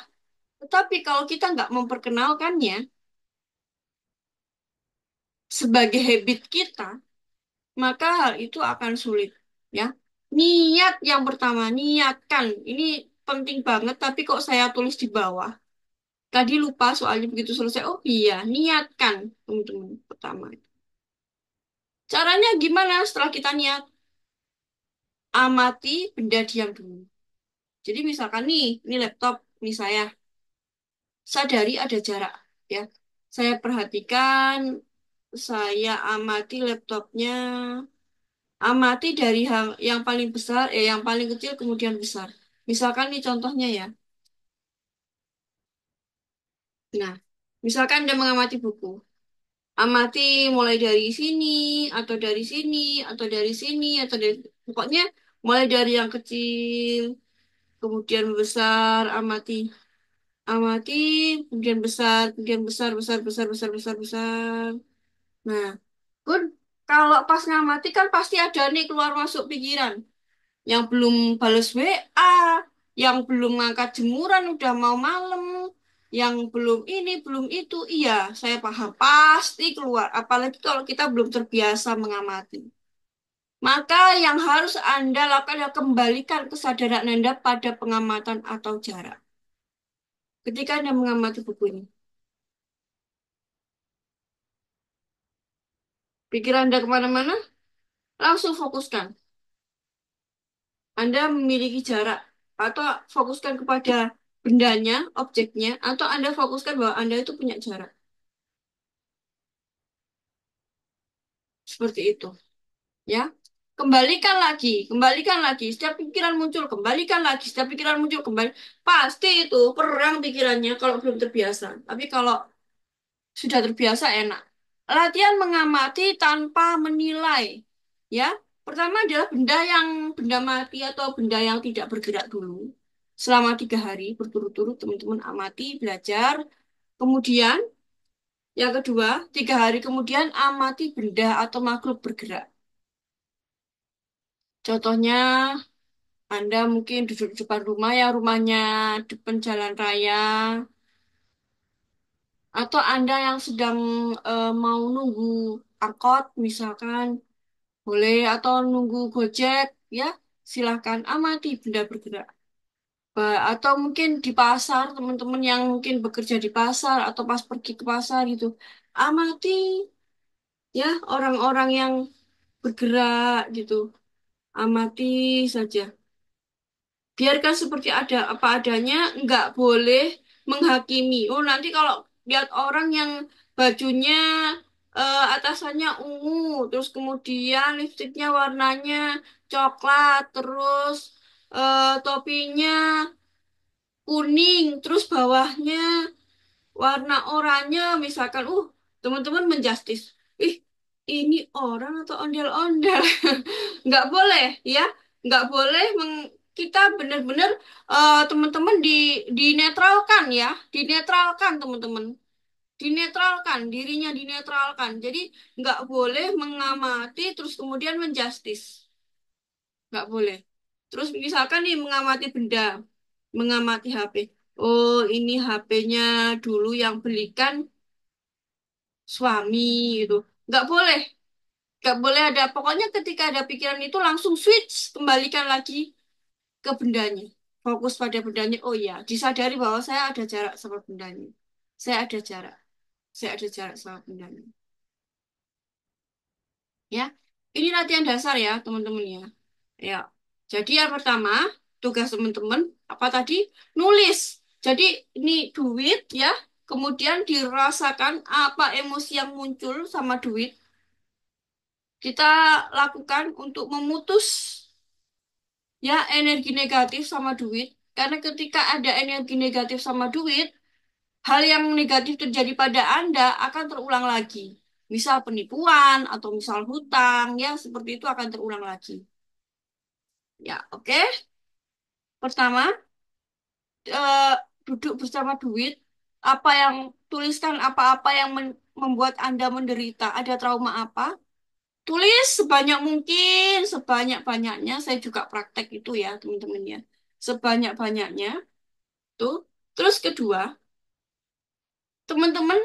Tetapi kalau kita nggak memperkenalkannya sebagai habit kita, maka hal itu akan sulit. Ya, niat yang pertama, niatkan. Ini penting banget, tapi kok saya tulis di bawah. Tadi lupa soalnya begitu selesai. Oh iya, niatkan, teman-teman. Pertama. Caranya gimana setelah kita niat? Amati benda diam dulu. Jadi misalkan nih, ini laptop, ini saya. Sadari ada jarak. Ya, saya perhatikan, saya amati laptopnya. Amati dari hal yang paling besar, yang paling kecil kemudian besar. Misalkan nih contohnya ya. Nah, misalkan Anda mengamati buku. Amati mulai dari sini, atau dari sini, atau dari sini, atau dari... Pokoknya mulai dari yang kecil, kemudian besar, amati. Amati, kemudian besar, kemudian besar, besar, besar, besar, besar, besar. Nah, pun kalau pas ngamati kan pasti ada nih keluar masuk pikiran. Yang belum bales WA, yang belum ngangkat jemuran udah mau malam, yang belum ini, belum itu. Iya, saya paham. Pasti keluar. Apalagi kalau kita belum terbiasa mengamati. Maka yang harus Anda lakukan adalah kembalikan kesadaran Anda pada pengamatan atau jarak. Ketika Anda mengamati buku ini, pikiran Anda kemana-mana, langsung fokuskan. Anda memiliki jarak atau fokuskan kepada bendanya, objeknya, atau Anda fokuskan bahwa Anda itu punya jarak. Seperti itu, ya. Kembalikan lagi. Setiap pikiran muncul, kembalikan lagi. Setiap pikiran muncul, kembali. Pasti itu perang pikirannya kalau belum terbiasa. Tapi kalau sudah terbiasa enak. Latihan mengamati tanpa menilai, ya. Pertama adalah benda mati atau benda yang tidak bergerak dulu. Selama 3 hari berturut-turut teman-teman amati, belajar. Kemudian yang kedua, 3 hari kemudian amati benda atau makhluk bergerak. Contohnya, Anda mungkin duduk di depan rumah ya, rumahnya depan jalan raya, atau Anda yang sedang mau nunggu angkot, misalkan, boleh, atau nunggu Gojek, ya, silahkan amati benda bergerak. Atau mungkin di pasar, teman-teman yang mungkin bekerja di pasar, atau pas pergi ke pasar gitu, amati ya orang-orang yang bergerak gitu, amati saja. Biarkan seperti ada apa adanya, nggak boleh menghakimi. Oh, nanti kalau lihat orang yang bajunya atasannya ungu, terus kemudian lipstiknya warnanya coklat, terus topinya kuning, terus bawahnya warna oranye, misalkan, teman-teman menjustis. Ih, ini orang atau ondel-ondel? Nggak boleh, ya. Nggak boleh kita benar-benar teman-teman dinetralkan ya, dinetralkan teman-teman, dinetralkan dirinya dinetralkan. Jadi nggak boleh mengamati terus kemudian menjustis, nggak boleh. Terus misalkan nih mengamati benda, mengamati HP. Oh, ini HP-nya dulu yang belikan suami gitu. Nggak boleh, nggak boleh ada. Pokoknya ketika ada pikiran itu langsung switch, kembalikan lagi ke bendanya. Fokus pada bendanya. Oh ya, disadari bahwa saya ada jarak sama bendanya. Saya ada jarak. Saya ada jarak sama bendanya. Ya, ini latihan dasar ya, teman-teman ya. Ya. Jadi yang pertama, tugas teman-teman apa tadi? Nulis. Jadi ini duit ya. Kemudian dirasakan apa emosi yang muncul sama duit. Kita lakukan untuk memutus ya energi negatif sama duit. Karena ketika ada energi negatif sama duit, hal yang negatif terjadi pada Anda akan terulang lagi. Misal penipuan atau misal hutang, ya seperti itu akan terulang lagi. Ya, oke. Pertama, eh, duduk bersama duit. Apa yang tuliskan apa-apa yang membuat Anda menderita. Ada trauma apa? Tulis sebanyak mungkin, sebanyak-banyaknya. Saya juga praktek itu ya, teman-teman ya. Sebanyak-banyaknya. Tuh. Terus kedua, teman-teman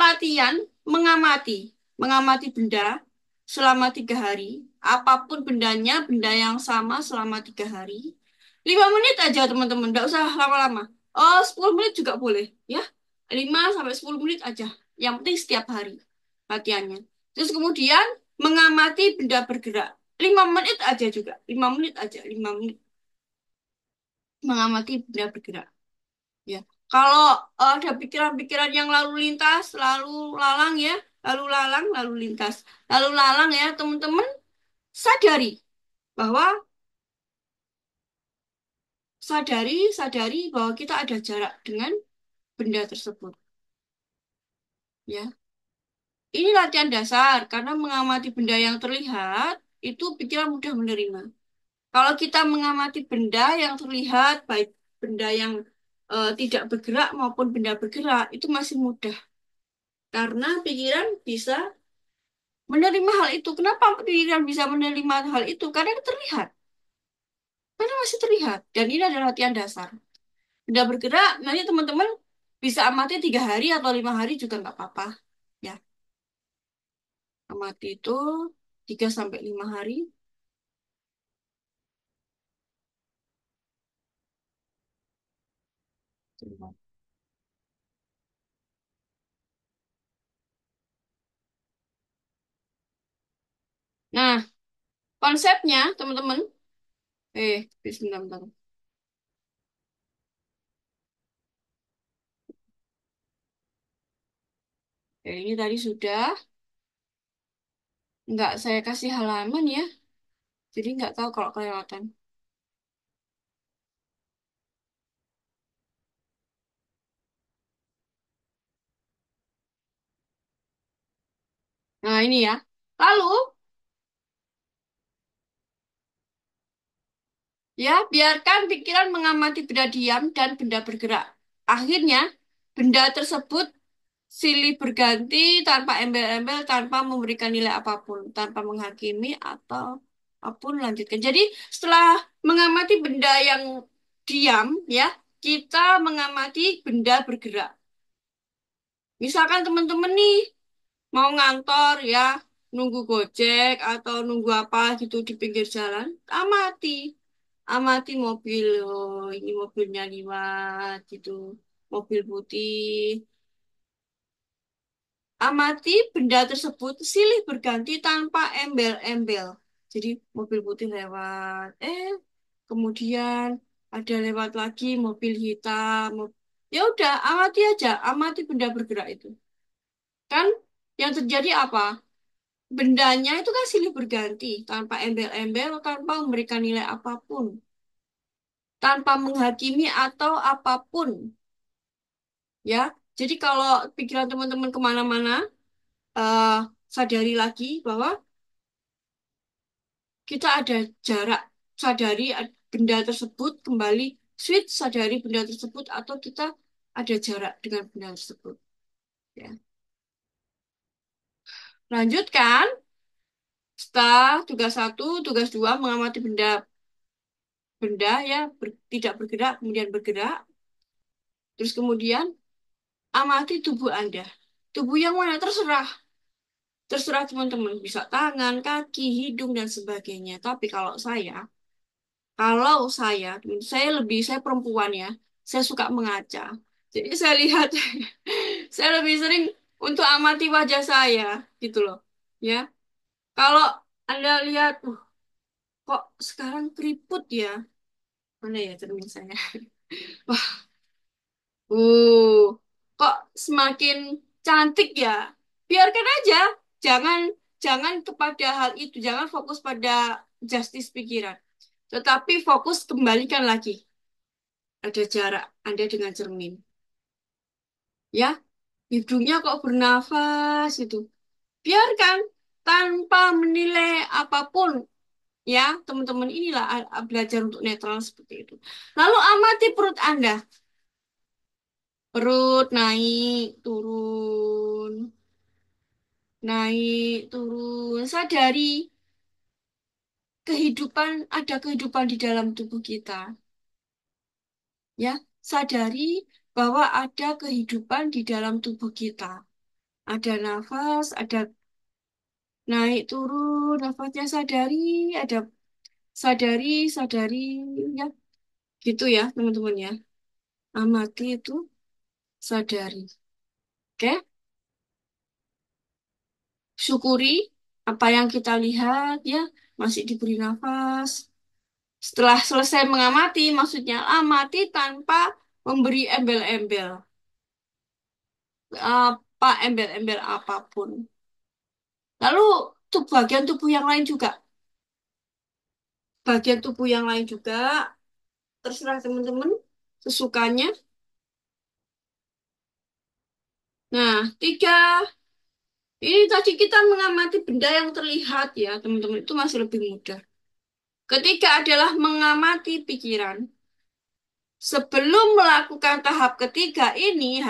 latihan mengamati benda selama 3 hari. Apapun bendanya, benda yang sama selama 3 hari. 5 menit aja teman-teman, nggak usah lama-lama. Oh, 10 menit juga boleh, ya. 5 sampai 10 menit aja. Yang penting setiap hari latihannya. Terus kemudian mengamati benda bergerak. 5 menit aja juga, 5 menit aja, 5 menit mengamati benda bergerak. Ya, kalau ada pikiran-pikiran yang lalu lintas, lalu lalang ya, lalu lalang, lalu lintas, lalu lalang ya, teman-teman sadari bahwa sadari bahwa kita ada jarak dengan benda tersebut. Ya, ini latihan dasar karena mengamati benda yang terlihat itu pikiran mudah menerima. Kalau kita mengamati benda yang terlihat, baik benda yang tidak bergerak maupun benda bergerak, itu masih mudah karena pikiran bisa menerima hal itu. Kenapa pikiran bisa menerima hal itu? Karena itu terlihat. Karena masih terlihat. Dan ini adalah latihan dasar. Benda bergerak, nanti teman-teman bisa amati 3 hari atau 5 hari juga nggak apa-apa. Ya, amati itu 3 sampai 5 hari. Nah, konsepnya teman-teman, bismillah. Ini tadi sudah, nggak saya kasih halaman ya. Jadi nggak tahu kalau kelewatan. Nah, ini ya. Lalu, ya, biarkan pikiran mengamati benda diam dan benda bergerak. Akhirnya, benda tersebut silih berganti tanpa embel-embel, tanpa memberikan nilai apapun, tanpa menghakimi atau apapun lanjutkan. Jadi, setelah mengamati benda yang diam, ya, kita mengamati benda bergerak. Misalkan teman-teman nih mau ngantor ya, nunggu Gojek atau nunggu apa gitu di pinggir jalan, amati. Amati mobil, oh ini mobilnya liwat gitu, mobil putih. Amati benda tersebut silih berganti tanpa embel-embel. Jadi mobil putih lewat, kemudian ada lewat lagi mobil hitam. Ya udah, amati aja, amati benda bergerak itu. Kan yang terjadi apa? Bendanya itu kan silih berganti tanpa embel-embel, tanpa memberikan nilai apapun, tanpa menghakimi atau apapun. Ya, jadi kalau pikiran teman-teman kemana-mana, eh sadari lagi bahwa kita ada jarak. Sadari benda tersebut kembali, switch sadari benda tersebut atau kita ada jarak dengan benda tersebut. Ya. Lanjutkan. Setelah tugas 1, tugas 2 mengamati benda ya tidak bergerak, kemudian bergerak. Terus kemudian amati tubuh Anda. Tubuh yang mana terserah. Terserah teman-teman, bisa tangan, kaki, hidung, dan sebagainya. Tapi saya lebih, saya perempuan ya, saya suka mengaca. Jadi saya lihat, saya lebih sering untuk amati wajah saya, gitu loh. Ya, kalau Anda lihat, kok sekarang keriput ya? Mana ya cermin saya? Wah, uh, kok semakin cantik ya? Biarkan aja, jangan jangan kepada hal itu, jangan fokus pada justice pikiran. Tetapi fokus kembalikan lagi. Ada jarak Anda dengan cermin. Ya, hidungnya kok bernafas itu. Biarkan tanpa menilai apapun. Ya, teman-teman inilah belajar untuk netral seperti itu. Lalu amati perut Anda. Perut naik, turun, naik, turun. Sadari ada kehidupan di dalam tubuh kita. Ya, sadari bahwa ada kehidupan di dalam tubuh kita. Ada nafas, ada naik, turun, nafasnya sadari, ada sadari, sadari, ya. Gitu ya, teman-teman ya. Amati itu, sadari. Oke? Syukuri apa yang kita lihat ya, masih diberi nafas. Setelah selesai mengamati, maksudnya amati tanpa memberi embel-embel. Apa embel-embel apapun. Lalu tuh bagian tubuh yang lain juga. Bagian tubuh yang lain juga, terserah teman-teman sesukanya. Nah, ini tadi kita mengamati benda yang terlihat ya, teman-teman, itu masih lebih mudah. Ketiga adalah mengamati pikiran. Sebelum melakukan tahap ketiga ini,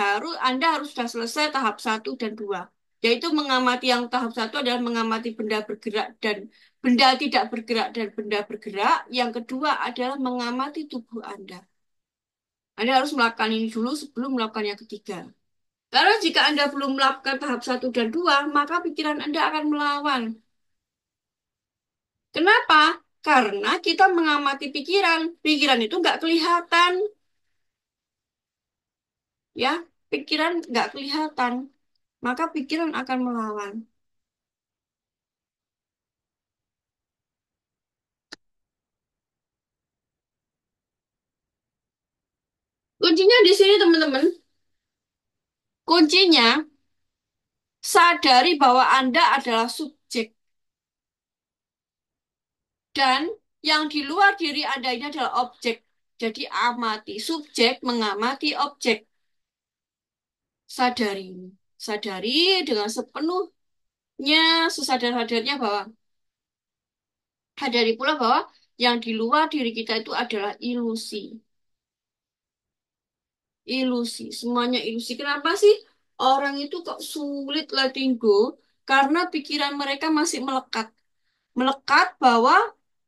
Anda harus sudah selesai tahap satu dan dua. Yaitu mengamati yang tahap satu adalah mengamati benda bergerak dan benda tidak bergerak dan benda bergerak. Yang kedua adalah mengamati tubuh Anda. Anda harus melakukan ini dulu sebelum melakukan yang ketiga. Karena jika Anda belum melakukan tahap satu dan dua, maka pikiran Anda akan melawan. Kenapa? Karena kita mengamati pikiran. Pikiran itu nggak kelihatan, ya. Pikiran nggak kelihatan. Maka pikiran akan melawan. Kuncinya di sini, teman-teman. Kuncinya, sadari bahwa Anda adalah subjek. Dan yang di luar diri Anda ini adalah objek. Jadi amati. Subjek mengamati objek. Sadari ini. Sadari dengan sepenuhnya, sesadar-sadarnya bahwa sadari pula bahwa yang di luar diri kita itu adalah ilusi. Ilusi, semuanya ilusi. Kenapa sih orang itu kok sulit letting go? Karena pikiran mereka masih melekat. Melekat bahwa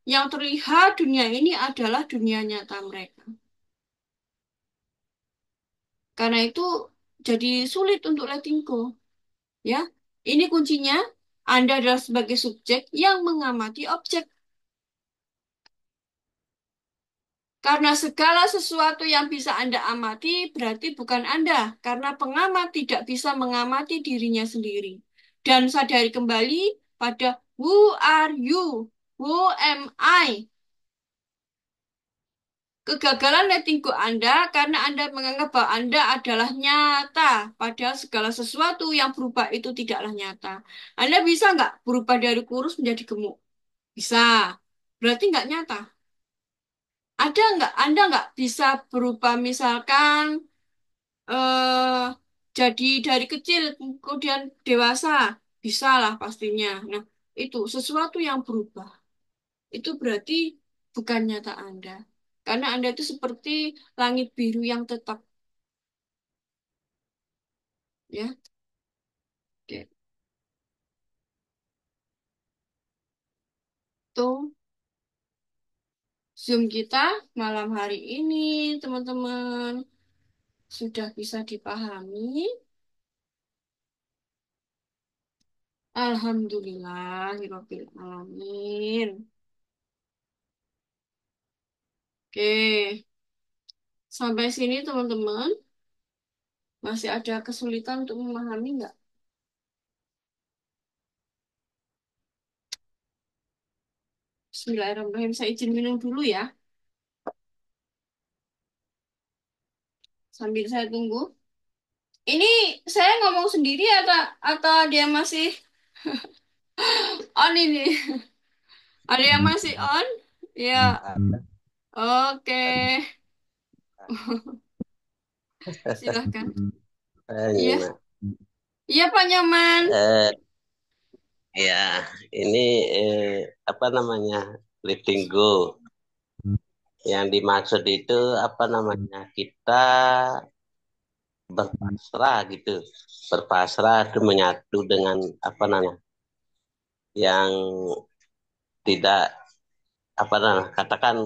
yang terlihat dunia ini adalah dunia nyata mereka. Karena itu jadi sulit untuk letting go. Ya, ini kuncinya. Anda adalah sebagai subjek yang mengamati objek. Karena segala sesuatu yang bisa Anda amati berarti bukan Anda, karena pengamat tidak bisa mengamati dirinya sendiri. Dan sadari kembali pada who are you? Who am I? Kegagalan letting go Anda karena Anda menganggap bahwa Anda adalah nyata, padahal segala sesuatu yang berubah itu tidaklah nyata. Anda bisa nggak berubah dari kurus menjadi gemuk? Bisa. Berarti nggak nyata. Ada nggak? Anda nggak bisa berubah misalkan eh jadi dari kecil kemudian dewasa, bisa lah pastinya. Nah, itu sesuatu yang berubah. Itu berarti bukan nyata Anda. Karena Anda itu seperti langit biru yang tetap, ya. Oke. Itu Zoom kita malam hari ini, teman-teman. Sudah bisa dipahami? Alhamdulillahirabbil alamin. Oke, sampai sini teman-teman. Masih ada kesulitan untuk memahami nggak? Bismillahirrahmanirrahim. Saya izin minum dulu ya, sambil saya tunggu. Ini saya ngomong sendiri atau dia masih on ini? Ada yang masih on? Ya, Anda oke. Silahkan. Iya, gimana? iya Pak Nyaman. Ya, ini apa namanya letting go. Yang dimaksud itu apa namanya kita berpasrah gitu, berpasrah itu menyatu dengan apa namanya yang tidak apa namanya katakan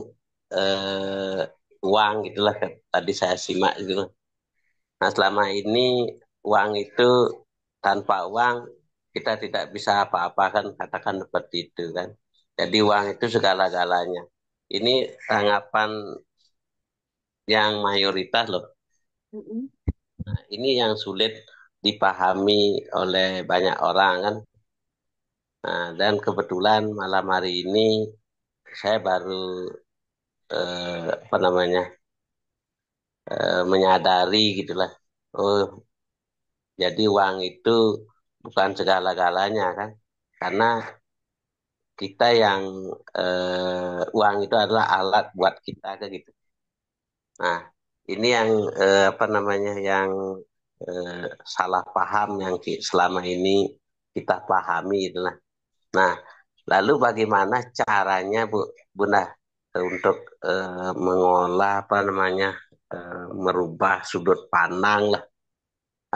eh, uang gitulah tadi saya simak gitu. Nah selama ini uang itu tanpa uang kita tidak bisa apa-apa kan katakan seperti itu kan. Jadi uang itu segala-galanya. Ini tanggapan yang mayoritas loh. Mm-mm. Ini yang sulit dipahami oleh banyak orang kan. Nah, dan kebetulan malam hari ini saya baru apa namanya menyadari gitulah. Oh, jadi uang itu bukan segala-galanya kan. Karena kita yang uang itu adalah alat buat kita kan gitu. Nah, ini yang apa namanya yang eh, salah paham yang selama ini kita pahami itulah. Nah, lalu bagaimana caranya Bunda untuk mengolah apa namanya merubah sudut pandang lah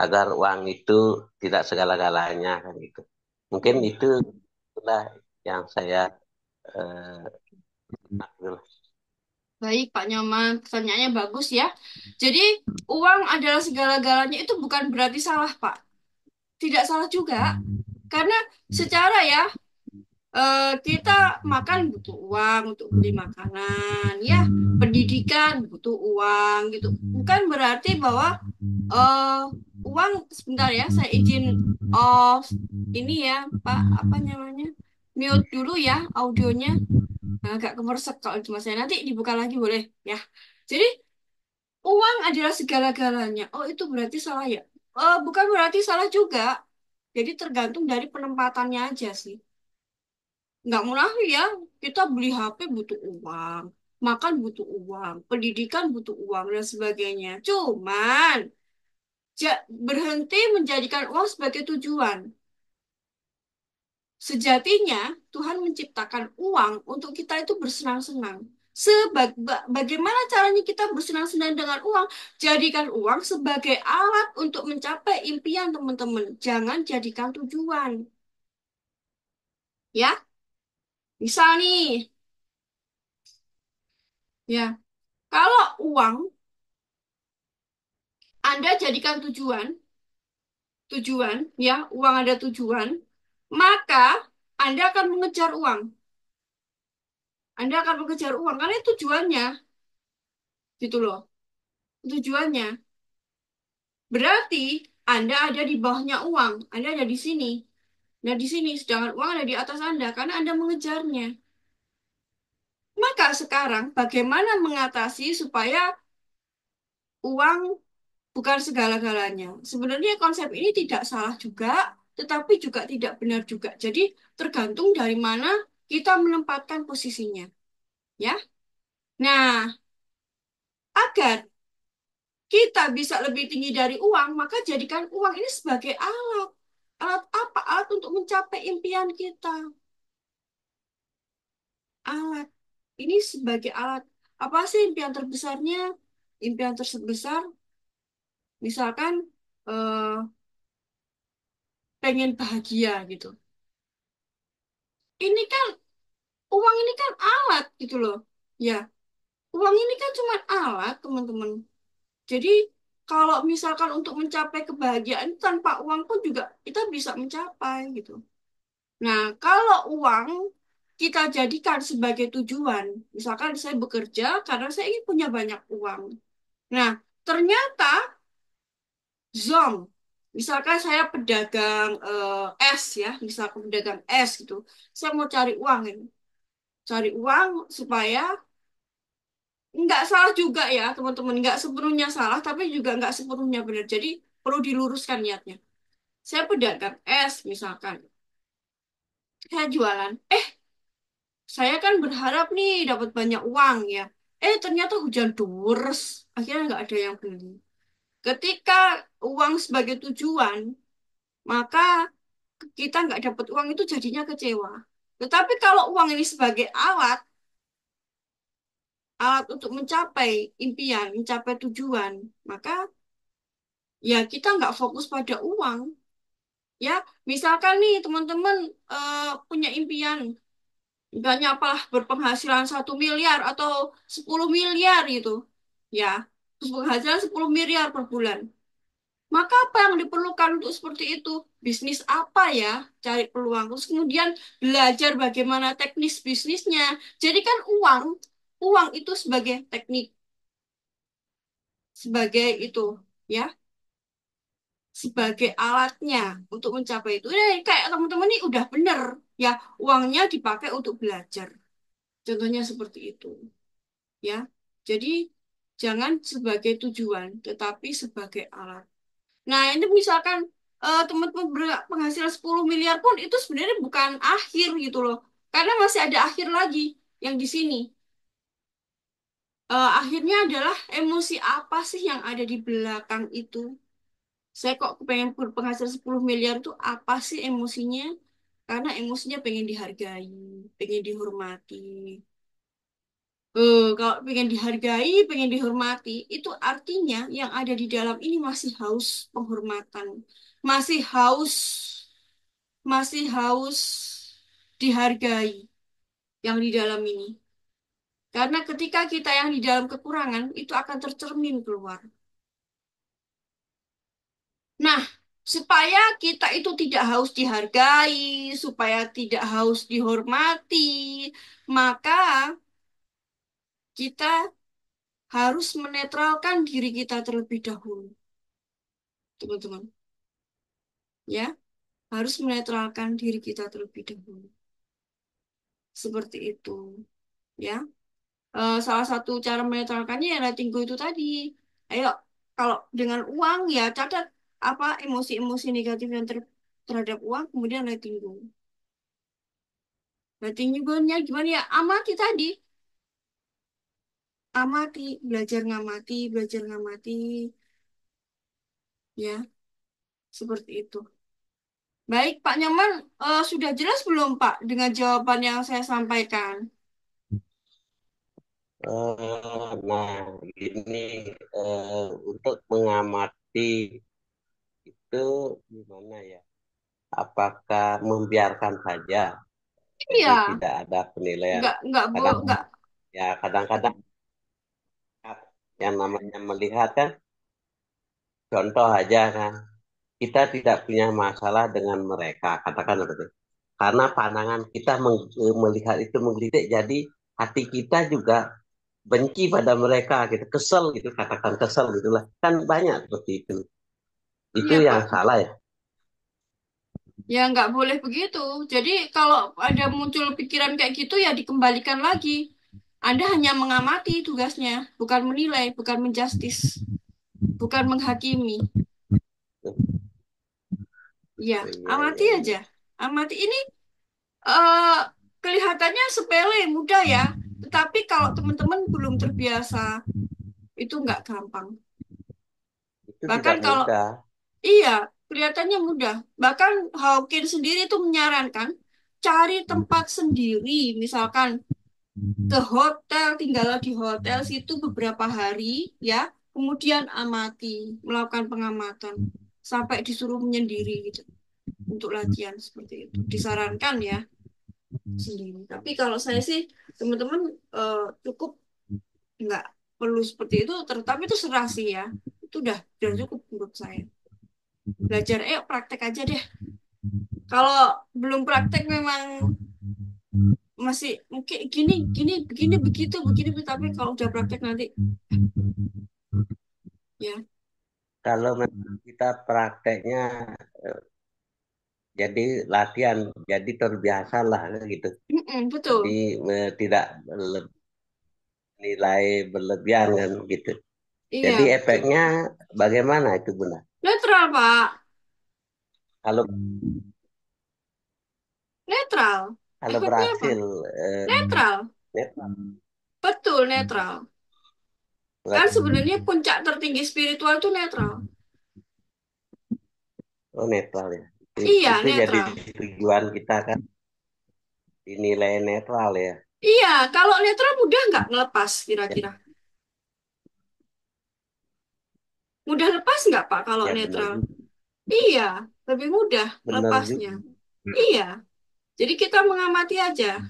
agar uang itu tidak segala-galanya kan gitu. Mungkin Mm. itu lah yang saya eh, Baik, Pak Nyoman, pertanyaannya bagus ya. Jadi, uang adalah segala-galanya itu bukan berarti salah, Pak. Tidak salah juga, karena secara ya, kita makan butuh uang untuk beli makanan, ya, pendidikan butuh uang gitu. Bukan berarti bahwa eh uang sebentar ya, saya izin off ini ya, Pak, apa namanya? Mute dulu ya audionya. Agak kemersek kalau cuma saya nanti dibuka lagi boleh ya. Jadi uang adalah segala-galanya. Oh itu berarti salah ya? Bukan berarti salah juga. Jadi tergantung dari penempatannya aja sih. Nggak munafik ya. Kita beli HP butuh uang, makan butuh uang, pendidikan butuh uang dan sebagainya. Cuman berhenti menjadikan uang sebagai tujuan. Sejatinya Tuhan menciptakan uang untuk kita itu bersenang-senang. Bagaimana caranya kita bersenang-senang dengan uang? Jadikan uang sebagai alat untuk mencapai impian teman-teman. Jangan jadikan tujuan. Ya, misal nih, ya, kalau uang Anda jadikan tujuan, ya, uang ada tujuan, maka Anda akan mengejar uang. Anda akan mengejar uang karena itu tujuannya, gitu loh. Tujuannya. Berarti Anda ada di bawahnya uang, Anda ada di sini. Nah, di sini, sedangkan uang ada di atas Anda karena Anda mengejarnya. Maka sekarang bagaimana mengatasi supaya uang bukan segala-galanya? Sebenarnya konsep ini tidak salah juga, tetapi juga tidak benar juga. Jadi tergantung dari mana kita menempatkan posisinya, ya. Nah, agar kita bisa lebih tinggi dari uang, maka jadikan uang ini sebagai alat. Alat apa? Alat untuk mencapai impian kita. Alat. Ini sebagai alat. Apa sih impian terbesarnya? Impian terbesar, misalkan eh, pengen bahagia gitu. Ini kan, uang ini kan alat gitu loh. Ya, uang ini kan cuma alat, teman-teman. Jadi, kalau misalkan untuk mencapai kebahagiaan tanpa uang pun juga kita bisa mencapai gitu. Nah, kalau uang kita jadikan sebagai tujuan, misalkan saya bekerja karena saya ingin punya banyak uang. Nah, ternyata zong, misalkan saya pedagang es ya, misalkan pedagang es gitu, saya mau cari uang ini, cari uang supaya nggak salah juga ya teman-teman, nggak sepenuhnya salah, tapi juga nggak sepenuhnya benar. Jadi perlu diluruskan niatnya. Saya pedagang es misalkan, saya jualan. Saya kan berharap nih dapat banyak uang ya. Ternyata hujan deres. Akhirnya nggak ada yang beli. Ketika uang sebagai tujuan, maka kita nggak dapat uang itu jadinya kecewa. Tetapi kalau uang ini sebagai alat, alat untuk mencapai impian, mencapai tujuan, maka ya kita nggak fokus pada uang. Ya, misalkan nih teman-teman punya impian, banyak apalah berpenghasilan 1 miliar atau 10 miliar gitu. Ya, penghasilan 10 miliar per bulan. Maka apa yang diperlukan untuk seperti itu? Bisnis apa ya? Cari peluang. Terus kemudian belajar bagaimana teknis bisnisnya. Jadi kan uang itu sebagai teknik, sebagai itu, ya, sebagai alatnya untuk mencapai itu. Kayak teman-teman ini udah bener, ya, uangnya dipakai untuk belajar. Contohnya seperti itu, ya. Jadi jangan sebagai tujuan, tetapi sebagai alat. Nah, ini misalkan teman-teman berpenghasilan 10 miliar pun itu sebenarnya bukan akhir gitu loh. Karena masih ada akhir lagi yang di sini. Akhirnya adalah emosi apa sih yang ada di belakang itu? Saya kok pengen berpenghasilan 10 miliar itu apa sih emosinya? Karena emosinya pengen dihargai, pengen dihormati. Kalau pengen dihargai, pengen dihormati, itu artinya yang ada di dalam ini masih haus penghormatan, masih haus, masih haus dihargai yang di dalam ini. Karena ketika kita yang di dalam kekurangan, itu akan tercermin keluar. Nah, supaya kita itu tidak haus dihargai, supaya tidak haus dihormati, maka kita harus menetralkan diri kita terlebih dahulu, teman-teman. Ya, harus menetralkan diri kita terlebih dahulu. Seperti itu, ya. Salah satu cara menetralkannya ya letting go itu tadi. Ayo, kalau dengan uang ya catat apa emosi-emosi negatif yang terhadap uang, kemudian letting go. Letting go-nya gimana ya? Amati tadi, amati, belajar ngamati, ya, seperti itu. Baik, Pak Nyaman, sudah jelas belum Pak dengan jawaban yang saya sampaikan? Nah, ini untuk mengamati itu gimana ya? Apakah membiarkan saja? Jadi Iya, tidak ada penilaian. boleh, Kadang nggak, ya kadang-kadang yang namanya melihat kan contoh aja kan. Kita tidak punya masalah dengan mereka, katakan begitu. Karena pandangan kita melihat itu menggelitik, jadi hati kita juga benci pada mereka gitu, kesel gitu, katakan kesel gitulah. Kan banyak seperti itu. Itu iya yang Pak. salah ya. Ya nggak boleh begitu. Jadi kalau ada muncul pikiran kayak gitu ya dikembalikan lagi. Anda hanya mengamati tugasnya, bukan menilai, bukan menjustis, bukan menghakimi. Ya, Iya, amati iya, aja. iya. Amati ini eh, kelihatannya sepele, mudah ya. Tetapi kalau teman-teman belum terbiasa, itu nggak gampang. Itu Bahkan tidak kalau mudah. iya, kelihatannya mudah. Bahkan Hawking sendiri itu menyarankan cari tempat sendiri, misalkan ke hotel, tinggallah di hotel situ beberapa hari, ya. Kemudian amati, melakukan pengamatan sampai disuruh menyendiri gitu untuk latihan seperti itu. Disarankan ya sendiri. Tapi kalau saya sih teman-teman cukup nggak perlu seperti itu, tetapi itu serah sih ya. Itu udah cukup menurut saya. Belajar, praktek aja deh. Kalau belum praktek memang masih mungkin gini, gini, begini, begitu, begini, tapi kalau udah praktek nanti, ya, Kalau memang kita prakteknya jadi latihan, jadi terbiasa lah gitu. mm-mm, Jadi betul, tidak nilai berlebihan kan gitu. iya, Jadi betul. efeknya bagaimana itu Bunda? Netral, Pak, Kalau netral. kalau Efeknya apa? berhasil eh, Netral, netral, betul, netral. Kan berarti sebenarnya puncak tertinggi spiritual itu netral. oh netral ya. Iya, Itu jadi netral. tujuan kita kan dinilai netral ya. Iya, kalau netral mudah nggak ngelepas kira-kira? Mudah lepas nggak Pak kalau Ya benar netral? juga. Iya, lebih mudah Benar lepasnya. juga. Iya, jadi kita mengamati aja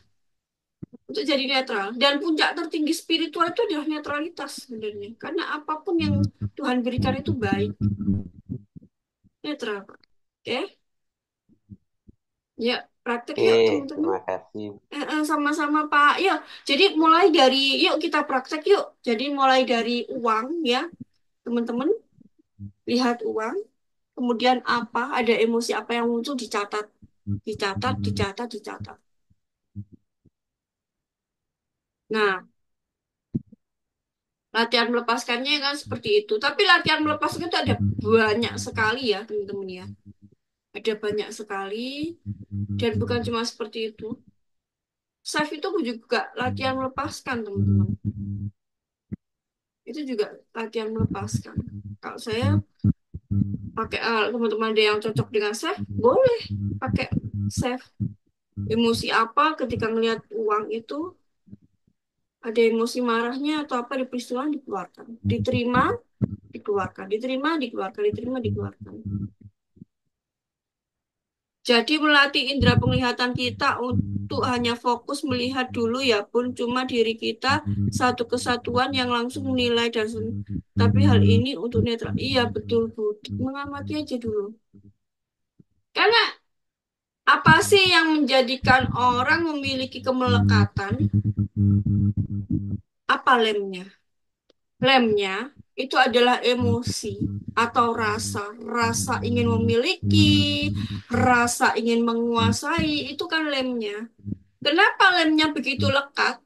untuk jadi netral. Dan puncak tertinggi spiritual itu adalah netralitas sebenarnya. Karena apapun yang Tuhan berikan itu baik, netral. Oke, ya praktek Oke, yuk teman-teman. terima kasih. Sama-sama Pak. Yuk, jadi mulai dari, yuk kita praktek yuk. Jadi mulai dari uang ya, teman-teman. Lihat uang, kemudian apa, ada emosi apa yang muncul dicatat. Dicatat, dicatat, dicatat. Nah, latihan melepaskannya kan seperti itu. Tapi latihan melepaskan itu ada banyak sekali ya, teman-teman ya. Ada banyak sekali dan bukan cuma seperti itu. Self itu juga latihan melepaskan, teman-teman. Itu juga latihan melepaskan. Kalau saya pakai teman-teman ada yang cocok dengan self, boleh pakai self. Emosi apa ketika melihat uang itu, ada emosi marahnya atau apa di peristiwa dikeluarkan. Diterima, dikeluarkan. Diterima, dikeluarkan. Diterima, dikeluarkan. Jadi melatih indera penglihatan kita untuk hanya fokus melihat dulu ya pun cuma diri kita satu kesatuan yang langsung menilai dan tapi hal ini untuk netral. Iya betul Bu. Mengamati aja dulu. Karena apa sih yang menjadikan orang memiliki kemelekatan? Apa lemnya? Lemnya itu adalah emosi atau rasa. Rasa ingin memiliki, rasa ingin menguasai, itu kan lemnya. Kenapa lemnya begitu lekat?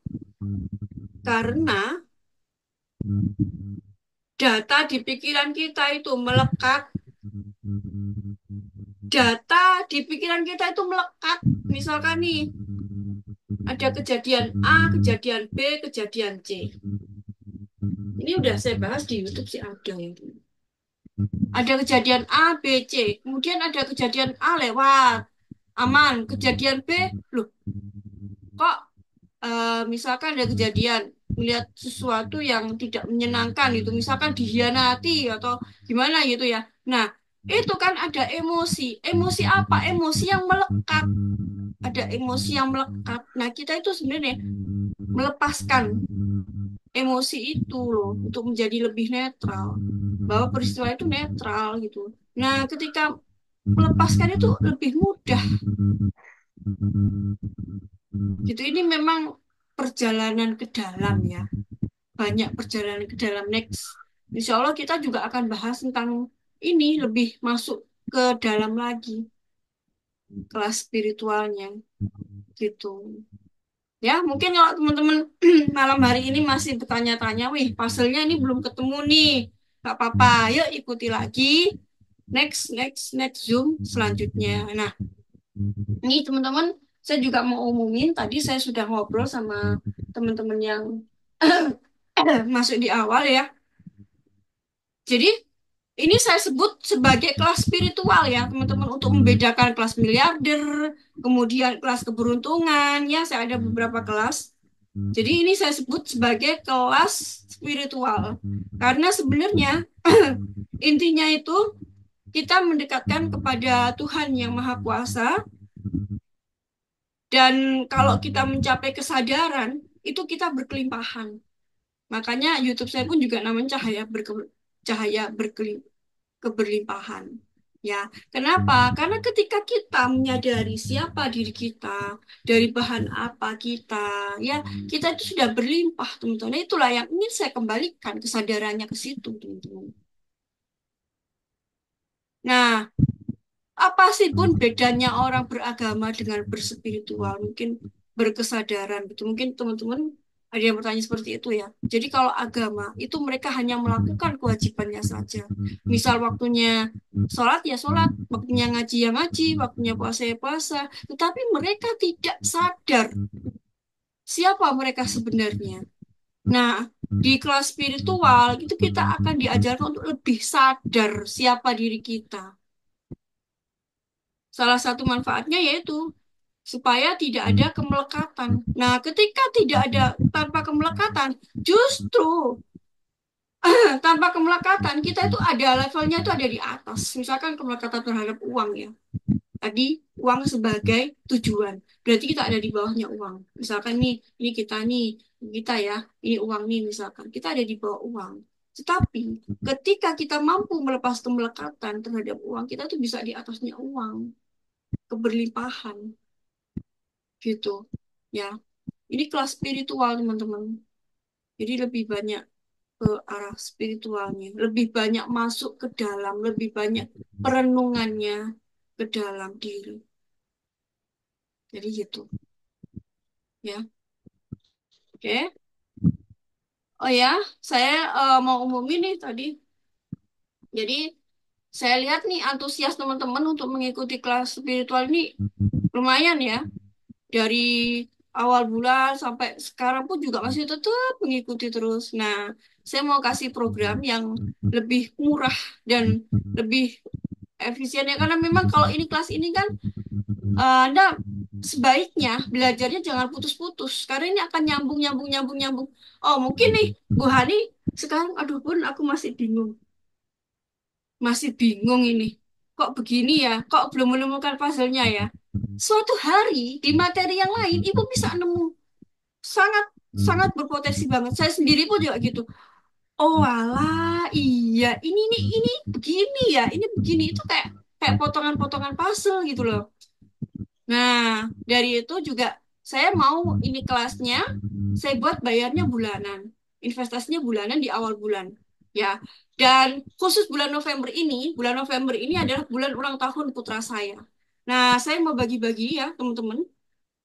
Karena data di pikiran kita itu melekat, data di pikiran kita itu melekat. Misalkan nih, ada kejadian A, kejadian B, kejadian C. Ini udah saya bahas di YouTube sih ada yang ini. Ada kejadian A, B, C. Kemudian ada kejadian A lewat, aman. Kejadian B, loh kok misalkan ada kejadian melihat sesuatu yang tidak menyenangkan itu, misalkan dihianati atau gimana gitu ya. Nah, itu kan ada emosi. Emosi apa? Emosi yang melekat. Ada emosi yang melekat. Nah, kita itu sebenarnya melepaskan emosi itu loh untuk menjadi lebih netral. Bahwa peristiwa itu netral gitu. Nah, ketika melepaskan itu lebih mudah gitu. Ini memang perjalanan ke dalam ya. Banyak perjalanan ke dalam next. Insya Allah kita juga akan bahas tentang ini lebih masuk ke dalam lagi kelas spiritualnya gitu. Ya, mungkin kalau teman-teman malam hari ini masih bertanya-tanya, wih, puzzle-nya ini belum ketemu nih. Gak apa-apa, yuk ikuti lagi next next next Zoom selanjutnya. Nah, ini teman-teman, saya juga mau umumin tadi saya sudah ngobrol sama teman-teman yang masuk di awal ya. Jadi ini saya sebut sebagai kelas spiritual ya, teman-teman, untuk membedakan kelas miliarder, kemudian kelas keberuntungan, ya, saya ada beberapa kelas. Jadi ini saya sebut sebagai kelas spiritual. Karena sebenarnya intinya itu kita mendekatkan kepada Tuhan yang Maha Kuasa, dan kalau kita mencapai kesadaran, itu kita berkelimpahan. Makanya YouTube saya pun juga namanya cahaya keberlimpahan. Ya, kenapa? Karena ketika kita menyadari siapa diri kita, dari bahan apa kita, ya, kita itu sudah berlimpah, teman-teman. Nah, itulah yang ingin saya kembalikan kesadarannya ke situ, teman-teman. Nah, apa sih pun bedanya orang beragama dengan berspiritual, mungkin berkesadaran gitu. Mungkin teman-teman ada yang bertanya seperti itu ya. Jadi kalau agama itu mereka hanya melakukan kewajibannya saja. Misal waktunya sholat ya sholat, waktunya ngaji ya ngaji, waktunya puasa ya puasa. Tetapi mereka tidak sadar siapa mereka sebenarnya. Nah, di kelas spiritual itu kita akan diajarkan untuk lebih sadar siapa diri kita. Salah satu manfaatnya yaitu supaya tidak ada kemelekatan. Nah, ketika tidak ada tanpa kemelekatan, justru tanpa kemelekatan kita itu ada levelnya itu ada di atas. Misalkan kemelekatan terhadap uang ya. Tadi uang sebagai tujuan. Berarti kita ada di bawahnya uang. Misalkan nih, kita ya, ini uang nih misalkan. Kita ada di bawah uang. Tetapi ketika kita mampu melepas kemelekatan terhadap uang, kita tuh bisa di atasnya uang. Keberlimpahan gitu. Ya, ini kelas spiritual teman-teman. Jadi lebih banyak ke arah spiritualnya, lebih banyak masuk ke dalam, lebih banyak perenungannya ke dalam diri. Jadi gitu, ya. Oke. Oh ya, saya mau umumin nih tadi. Jadi saya lihat nih antusias teman-teman untuk mengikuti kelas spiritual ini lumayan ya. Dari awal bulan sampai sekarang pun juga masih tetap mengikuti terus. Nah, saya mau kasih program yang lebih murah dan lebih efisien ya karena memang kalau ini kelas ini kan Anda sebaiknya belajarnya jangan putus-putus karena ini akan nyambung nyambung nyambung nyambung. Oh, mungkin nih Bu Hani sekarang aduh pun aku masih bingung. Masih bingung ini. Kok begini ya? Kok belum menemukan puzzle-nya ya? Suatu hari di materi yang lain Ibu bisa nemu sangat sangat berpotensi banget. Saya sendiri pun juga gitu. Oh alah, iya ini begini ya, ini begini itu kayak kayak potongan-potongan puzzle gitu loh. Nah, dari itu juga saya mau ini kelasnya, saya buat bayarnya bulanan. Investasinya bulanan di awal bulan. Ya, dan khusus bulan November ini adalah bulan ulang tahun putra saya. Nah, saya mau bagi-bagi ya, teman-teman.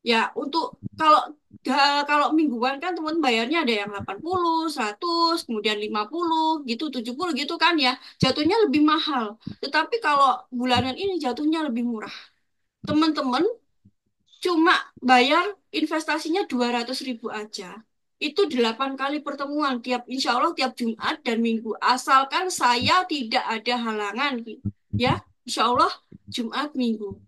Ya, untuk kalau kalau mingguan kan teman bayarnya ada yang 80, 100, kemudian 50, gitu, 70 gitu kan ya. Jatuhnya lebih mahal. Tetapi kalau bulanan ini jatuhnya lebih murah. Teman-teman cuma bayar investasinya 200.000 aja. Itu 8 kali pertemuan tiap insya Allah tiap Jumat dan Minggu. Asalkan saya tidak ada halangan. Ya, insya Allah Jumat Minggu.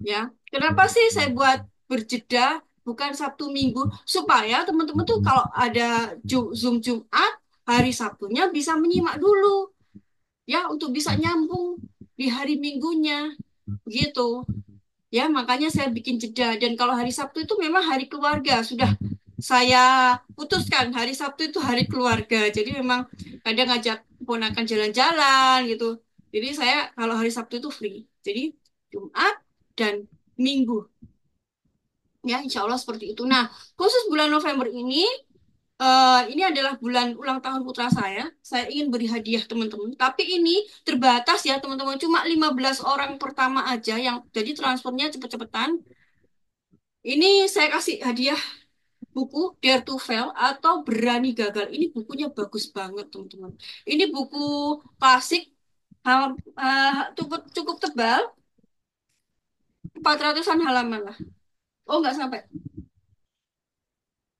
Ya, kenapa sih saya buat berjeda bukan Sabtu Minggu supaya teman-teman tuh kalau ada Zoom Jumat hari Sabtunya bisa menyimak dulu ya untuk bisa nyambung di hari Minggunya gitu. Ya, makanya saya bikin jeda. Dan kalau hari Sabtu itu memang hari keluarga. Sudah saya putuskan hari Sabtu itu hari keluarga. Jadi memang kadang ngajak ponakan jalan-jalan gitu. Jadi saya kalau hari Sabtu itu free. Jadi Jumat dan Minggu. Ya, insya Allah seperti itu. Nah, khusus bulan November ini adalah bulan ulang tahun putra saya. Saya ingin beri hadiah teman-teman. Tapi ini terbatas ya teman-teman. Cuma 15 orang pertama aja yang jadi transfernya cepet-cepetan. Ini saya kasih hadiah buku Dare to Fail atau Berani Gagal. Ini bukunya bagus banget, teman-teman. Ini buku klasik, cukup, cukup tebal, 400-an halaman lah. Oh, nggak sampai.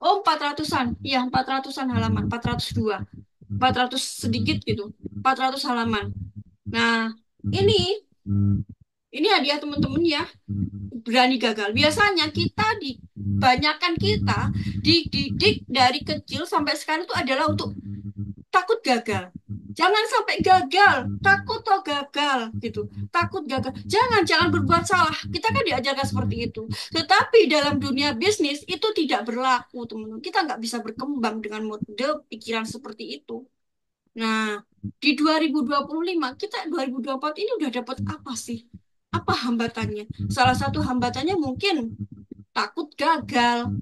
Oh, 400-an. Iya, 400-an halaman, 402. 400 sedikit gitu. 400 halaman. Nah, ini ini hadiah teman-teman ya. Berani gagal. Biasanya kita dididik dari kecil sampai sekarang itu adalah untuk takut gagal. Jangan sampai gagal, takut atau gagal gitu. Takut gagal. Jangan berbuat salah. Kita kan diajarkan seperti itu. Tetapi dalam dunia bisnis itu tidak berlaku, teman-teman. Kita nggak bisa berkembang dengan mode pikiran seperti itu. Nah, di 2025, kita 2024 ini udah dapat apa sih? Apa hambatannya? Salah satu hambatannya mungkin takut gagal,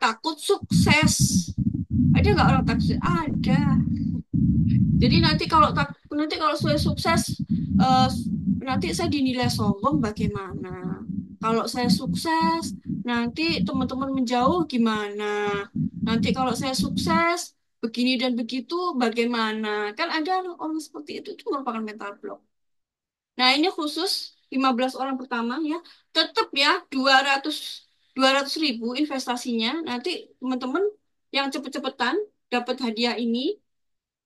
takut sukses. Ada nggak orang takut sukses? Ada. Jadi nanti kalau saya sukses, eh, nanti saya dinilai sombong bagaimana? Kalau saya sukses, nanti teman-teman menjauh gimana? Nanti kalau saya sukses, begini dan begitu bagaimana? Kan ada orang seperti itu merupakan mental block. Nah, ini khusus 15 orang pertama ya. Tetap ya 200 ribu investasinya. Nanti teman-teman yang cepet-cepetan dapat hadiah ini.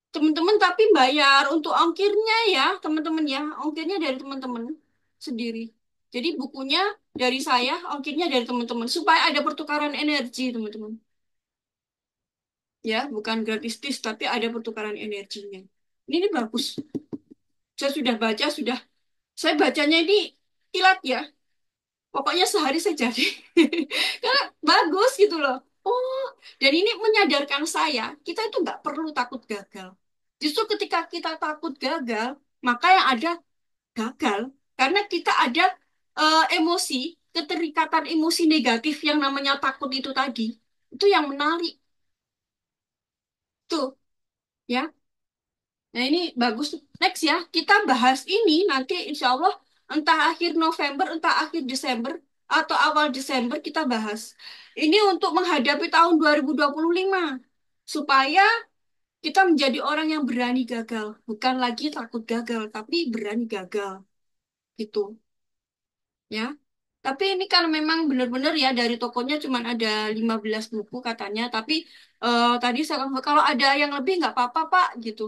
Teman-teman tapi bayar untuk ongkirnya ya, teman-teman ya. Ongkirnya dari teman-teman sendiri. Jadi bukunya dari saya, ongkirnya dari teman-teman supaya ada pertukaran energi, teman-teman. Ya, bukan gratis, tapi ada pertukaran energinya. Ini bagus. Saya sudah baca, saya bacanya ini kilat ya. Pokoknya sehari saya jadi. Karena bagus gitu loh. Oh, dan ini menyadarkan saya, kita itu nggak perlu takut gagal. Justru ketika kita takut gagal, maka yang ada gagal. Karena kita ada emosi, keterikatan emosi negatif yang namanya takut itu tadi. Itu yang menarik. Tuh, ya. Nah, ini bagus. Next ya, kita bahas ini nanti insya Allah entah akhir November, entah akhir Desember, atau awal Desember kita bahas. Ini untuk menghadapi tahun 2025. Supaya kita menjadi orang yang berani gagal. Bukan lagi takut gagal, tapi berani gagal. Gitu, ya. Tapi ini kan memang benar-benar ya dari tokonya cuma ada 15 buku katanya. Tapi tadi saya kalau ada yang lebih nggak apa-apa Pak gitu.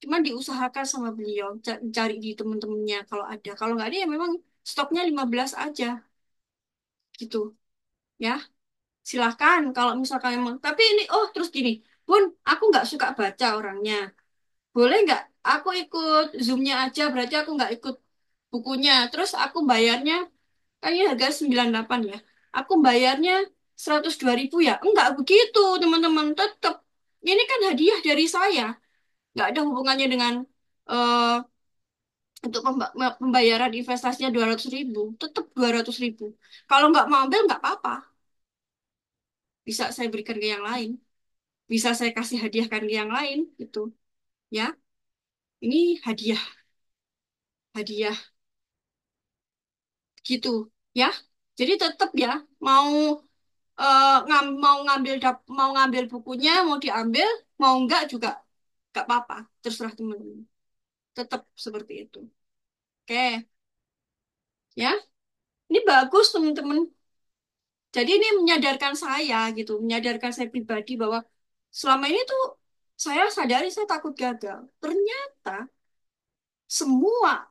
Cuman diusahakan sama beliau cari di teman-temannya kalau ada. Kalau nggak ada ya memang stoknya 15 aja gitu ya. Silahkan kalau misalkan emang. Tapi ini oh terus gini. Bun, aku nggak suka baca orangnya. Boleh nggak? Aku ikut Zoom-nya aja. Berarti aku nggak ikut bukunya. Terus aku bayarnya kayaknya harga 98 ya. Aku bayarnya 102.000 ya. Enggak begitu, teman-teman. Tetap. Ini kan hadiah dari saya. Nggak ada hubungannya dengan eh untuk pembayaran investasinya 200.000. Tetap 200.000. Kalau nggak mau ambil, nggak apa-apa. Bisa saya berikan ke yang lain. Bisa saya kasih hadiahkan ke yang lain. Gitu. Ya, ini hadiah. Hadiah. Gitu. Ya. Jadi tetap ya, mau mau ngambil bukunya mau diambil mau enggak juga enggak apa-apa terserah teman-teman tetap seperti itu oke ya ini bagus teman-teman jadi ini menyadarkan saya gitu menyadarkan saya pribadi bahwa selama ini tuh saya sadari saya takut gagal ternyata semua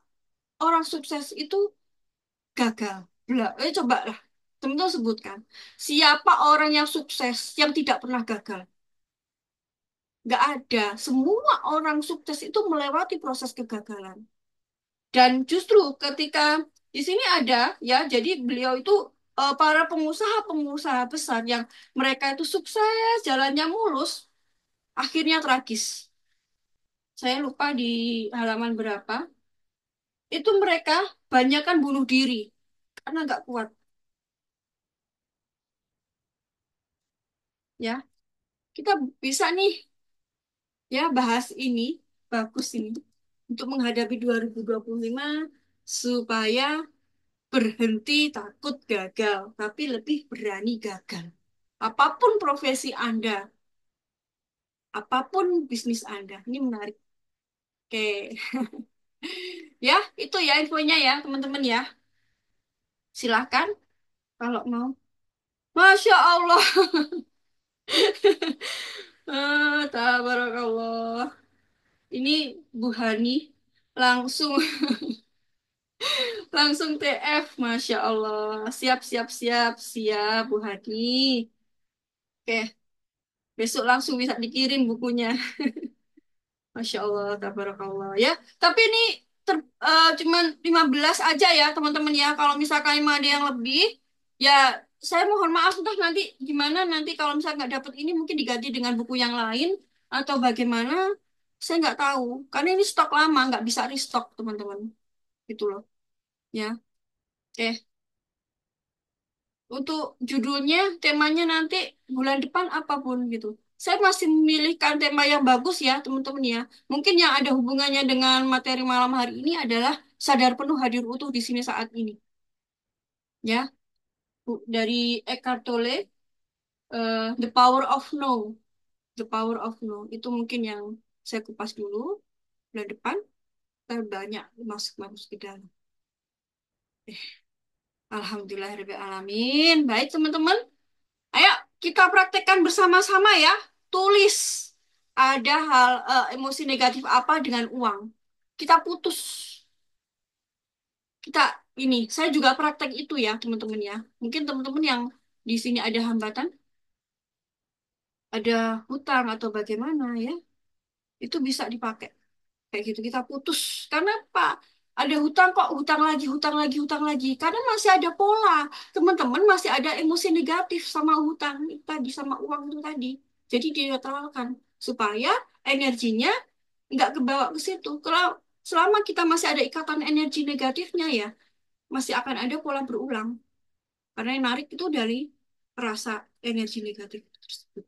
orang sukses itu gagal coba lah teman-teman sebutkan siapa orang yang sukses yang tidak pernah gagal. Nggak ada. Semua orang sukses itu melewati proses kegagalan. Dan justru ketika di sini ada, ya, jadi beliau itu para pengusaha-pengusaha besar yang mereka itu sukses, jalannya mulus, akhirnya tragis. Saya lupa di halaman berapa. Itu mereka banyak kan bunuh diri karena nggak kuat. Ya, kita bisa nih ya bahas ini, bagus ini untuk menghadapi 2025 supaya berhenti takut gagal, tapi lebih berani gagal. Apapun profesi Anda, apapun bisnis Anda, ini menarik. Oke, ya itu ya infonya ya teman-teman ya. Silahkan kalau mau. Masya Allah, tabarakallah. Ini Bu Hani langsung langsung TF, Masya Allah. Siap, siap, siap, siap Bu Hani. Oke, besok langsung bisa dikirim bukunya. Masya Allah, tabarakallah ya. Tapi ini cuman 15 aja ya teman-teman ya. Kalau misalkan emang ada yang lebih, ya saya mohon maaf entah nanti gimana nanti kalau misalnya nggak dapet ini mungkin diganti dengan buku yang lain atau bagaimana. Saya nggak tahu. Karena ini stok lama, nggak bisa restock teman-teman. Gitu loh. Ya, oke. Untuk judulnya, temanya nanti bulan depan apapun gitu. Saya masih memilihkan tema yang bagus ya, teman-teman ya. Mungkin yang ada hubungannya dengan materi malam hari ini adalah sadar penuh hadir utuh di sini saat ini. Ya, dari Eckhart Tolle, The Power of No. The Power of No. Itu mungkin yang saya kupas dulu. Bulan depan, kita banyak masuk-masuk ke dalam. Alhamdulillah, alamin. Baik, teman-teman. Ayo kita praktekkan bersama-sama ya. Tulis ada hal emosi negatif apa dengan uang. Kita putus. Kita ini, saya juga praktek itu ya, teman-teman ya. Mungkin teman-teman yang di sini ada hambatan, ada hutang atau bagaimana ya, itu bisa dipakai. Kayak gitu kita putus. Karena Pak, ada hutang kok, hutang lagi, hutang lagi, hutang lagi. Karena masih ada pola. Teman-teman masih ada emosi negatif sama hutang tadi, sama uang itu tadi. Jadi dinetralkan supaya energinya nggak kebawa ke situ. Kalau selama kita masih ada ikatan energi negatifnya ya, masih akan ada pola berulang. Karena yang narik itu dari rasa energi negatif tersebut.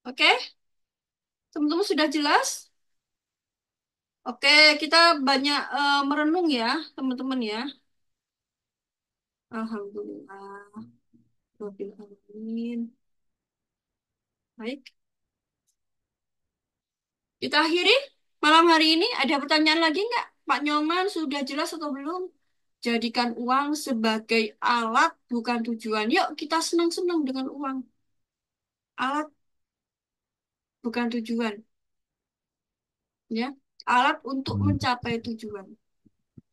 Oke, teman-teman sudah jelas? Oke, kita banyak merenung ya, teman-teman ya. Alhamdulillah. Rabbil alamin. Baik, kita akhiri malam hari ini. Ada pertanyaan lagi nggak? Pak Nyoman sudah jelas atau belum? Jadikan uang sebagai alat bukan tujuan. Yuk kita senang-senang dengan uang. Alat bukan tujuan, ya. Alat untuk mencapai tujuan.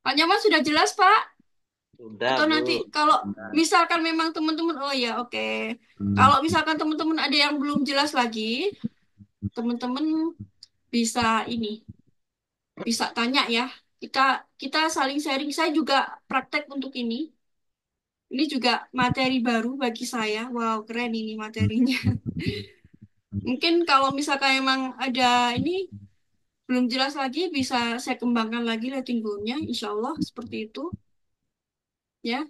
Pak Nyoman sudah jelas, Pak? Sudah, Atau Bu. nanti kalau misalkan memang teman-teman, oh ya oke. Kalau misalkan teman-teman ada yang belum jelas lagi, teman-teman bisa ini, bisa tanya ya. Kita kita saling sharing. Saya juga praktek untuk ini. Ini juga materi baru bagi saya. Wow, keren ini materinya. Mungkin kalau misalkan emang ada ini belum jelas lagi, bisa saya kembangkan lagi letting goal-nya. Insya Allah seperti itu. Ya,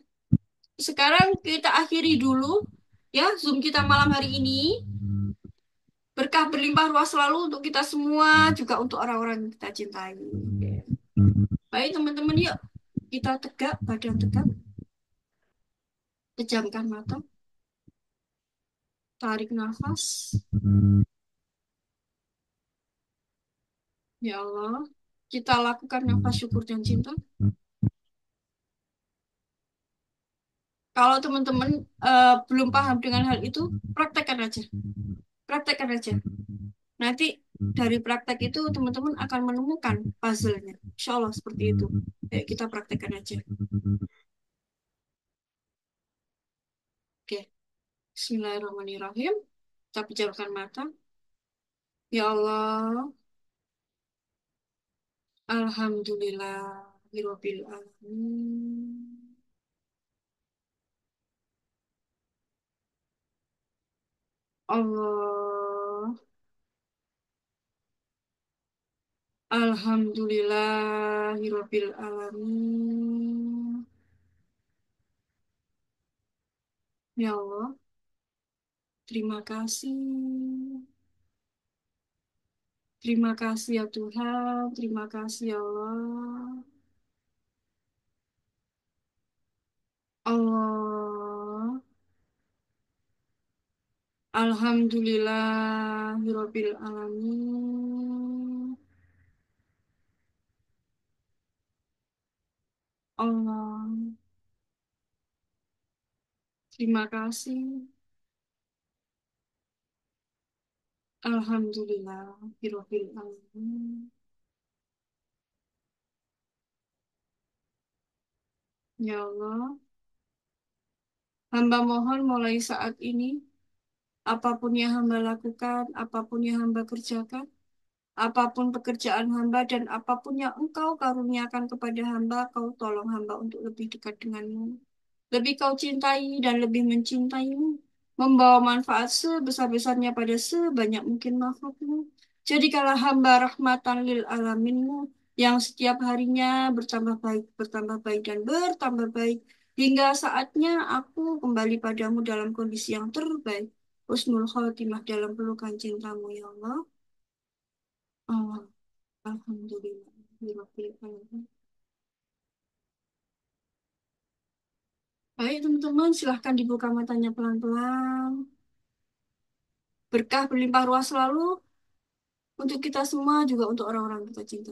sekarang kita akhiri dulu ya Zoom kita malam hari ini. Berkah berlimpah ruah selalu untuk kita semua, juga untuk orang-orang yang kita cintai. Oke. Baik teman-teman, yuk kita tegak, badan tegak, pejamkan mata, tarik nafas. Ya Allah, kita lakukan nafas syukur dan cinta. Kalau teman-teman belum paham dengan hal itu, praktekkan aja. Praktekkan aja. Nanti dari praktek itu teman-teman akan menemukan puzzle-nya. Insya Allah seperti itu. Ayo kita praktekkan aja. Oke, Bismillahirrahmanirrahim. Kita pejamkan mata. Ya Allah, Alhamdulillah, Alamin. Allah, Alhamdulillah, Alamin. Ya Allah, terima kasih. Terima kasih ya Tuhan, terima kasih ya Allah. Allah, Alhamdulillah, Alamin. Allah, terima kasih. Alhamdulillah, Alamin. Ya Allah, hamba mohon mulai saat ini, apapun yang hamba lakukan, apapun yang hamba kerjakan, apapun pekerjaan hamba dan apapun yang engkau karuniakan kepada hamba, kau tolong hamba untuk lebih dekat denganmu. Lebih kau cintai dan lebih mencintaimu, membawa manfaat sebesar-besarnya pada sebanyak mungkin makhlukmu. Jadikanlah hamba rahmatan lil alaminmu yang setiap harinya bertambah baik dan bertambah baik. Hingga saatnya aku kembali padamu dalam kondisi yang terbaik. Husnul khotimah dalam pelukan cintamu ya Allah. Allah. Alhamdulillah. Rabbil alamin. Baik teman-teman, silahkan dibuka matanya pelan-pelan. Berkah berlimpah ruah selalu untuk kita semua, juga untuk orang-orang yang kita cinta.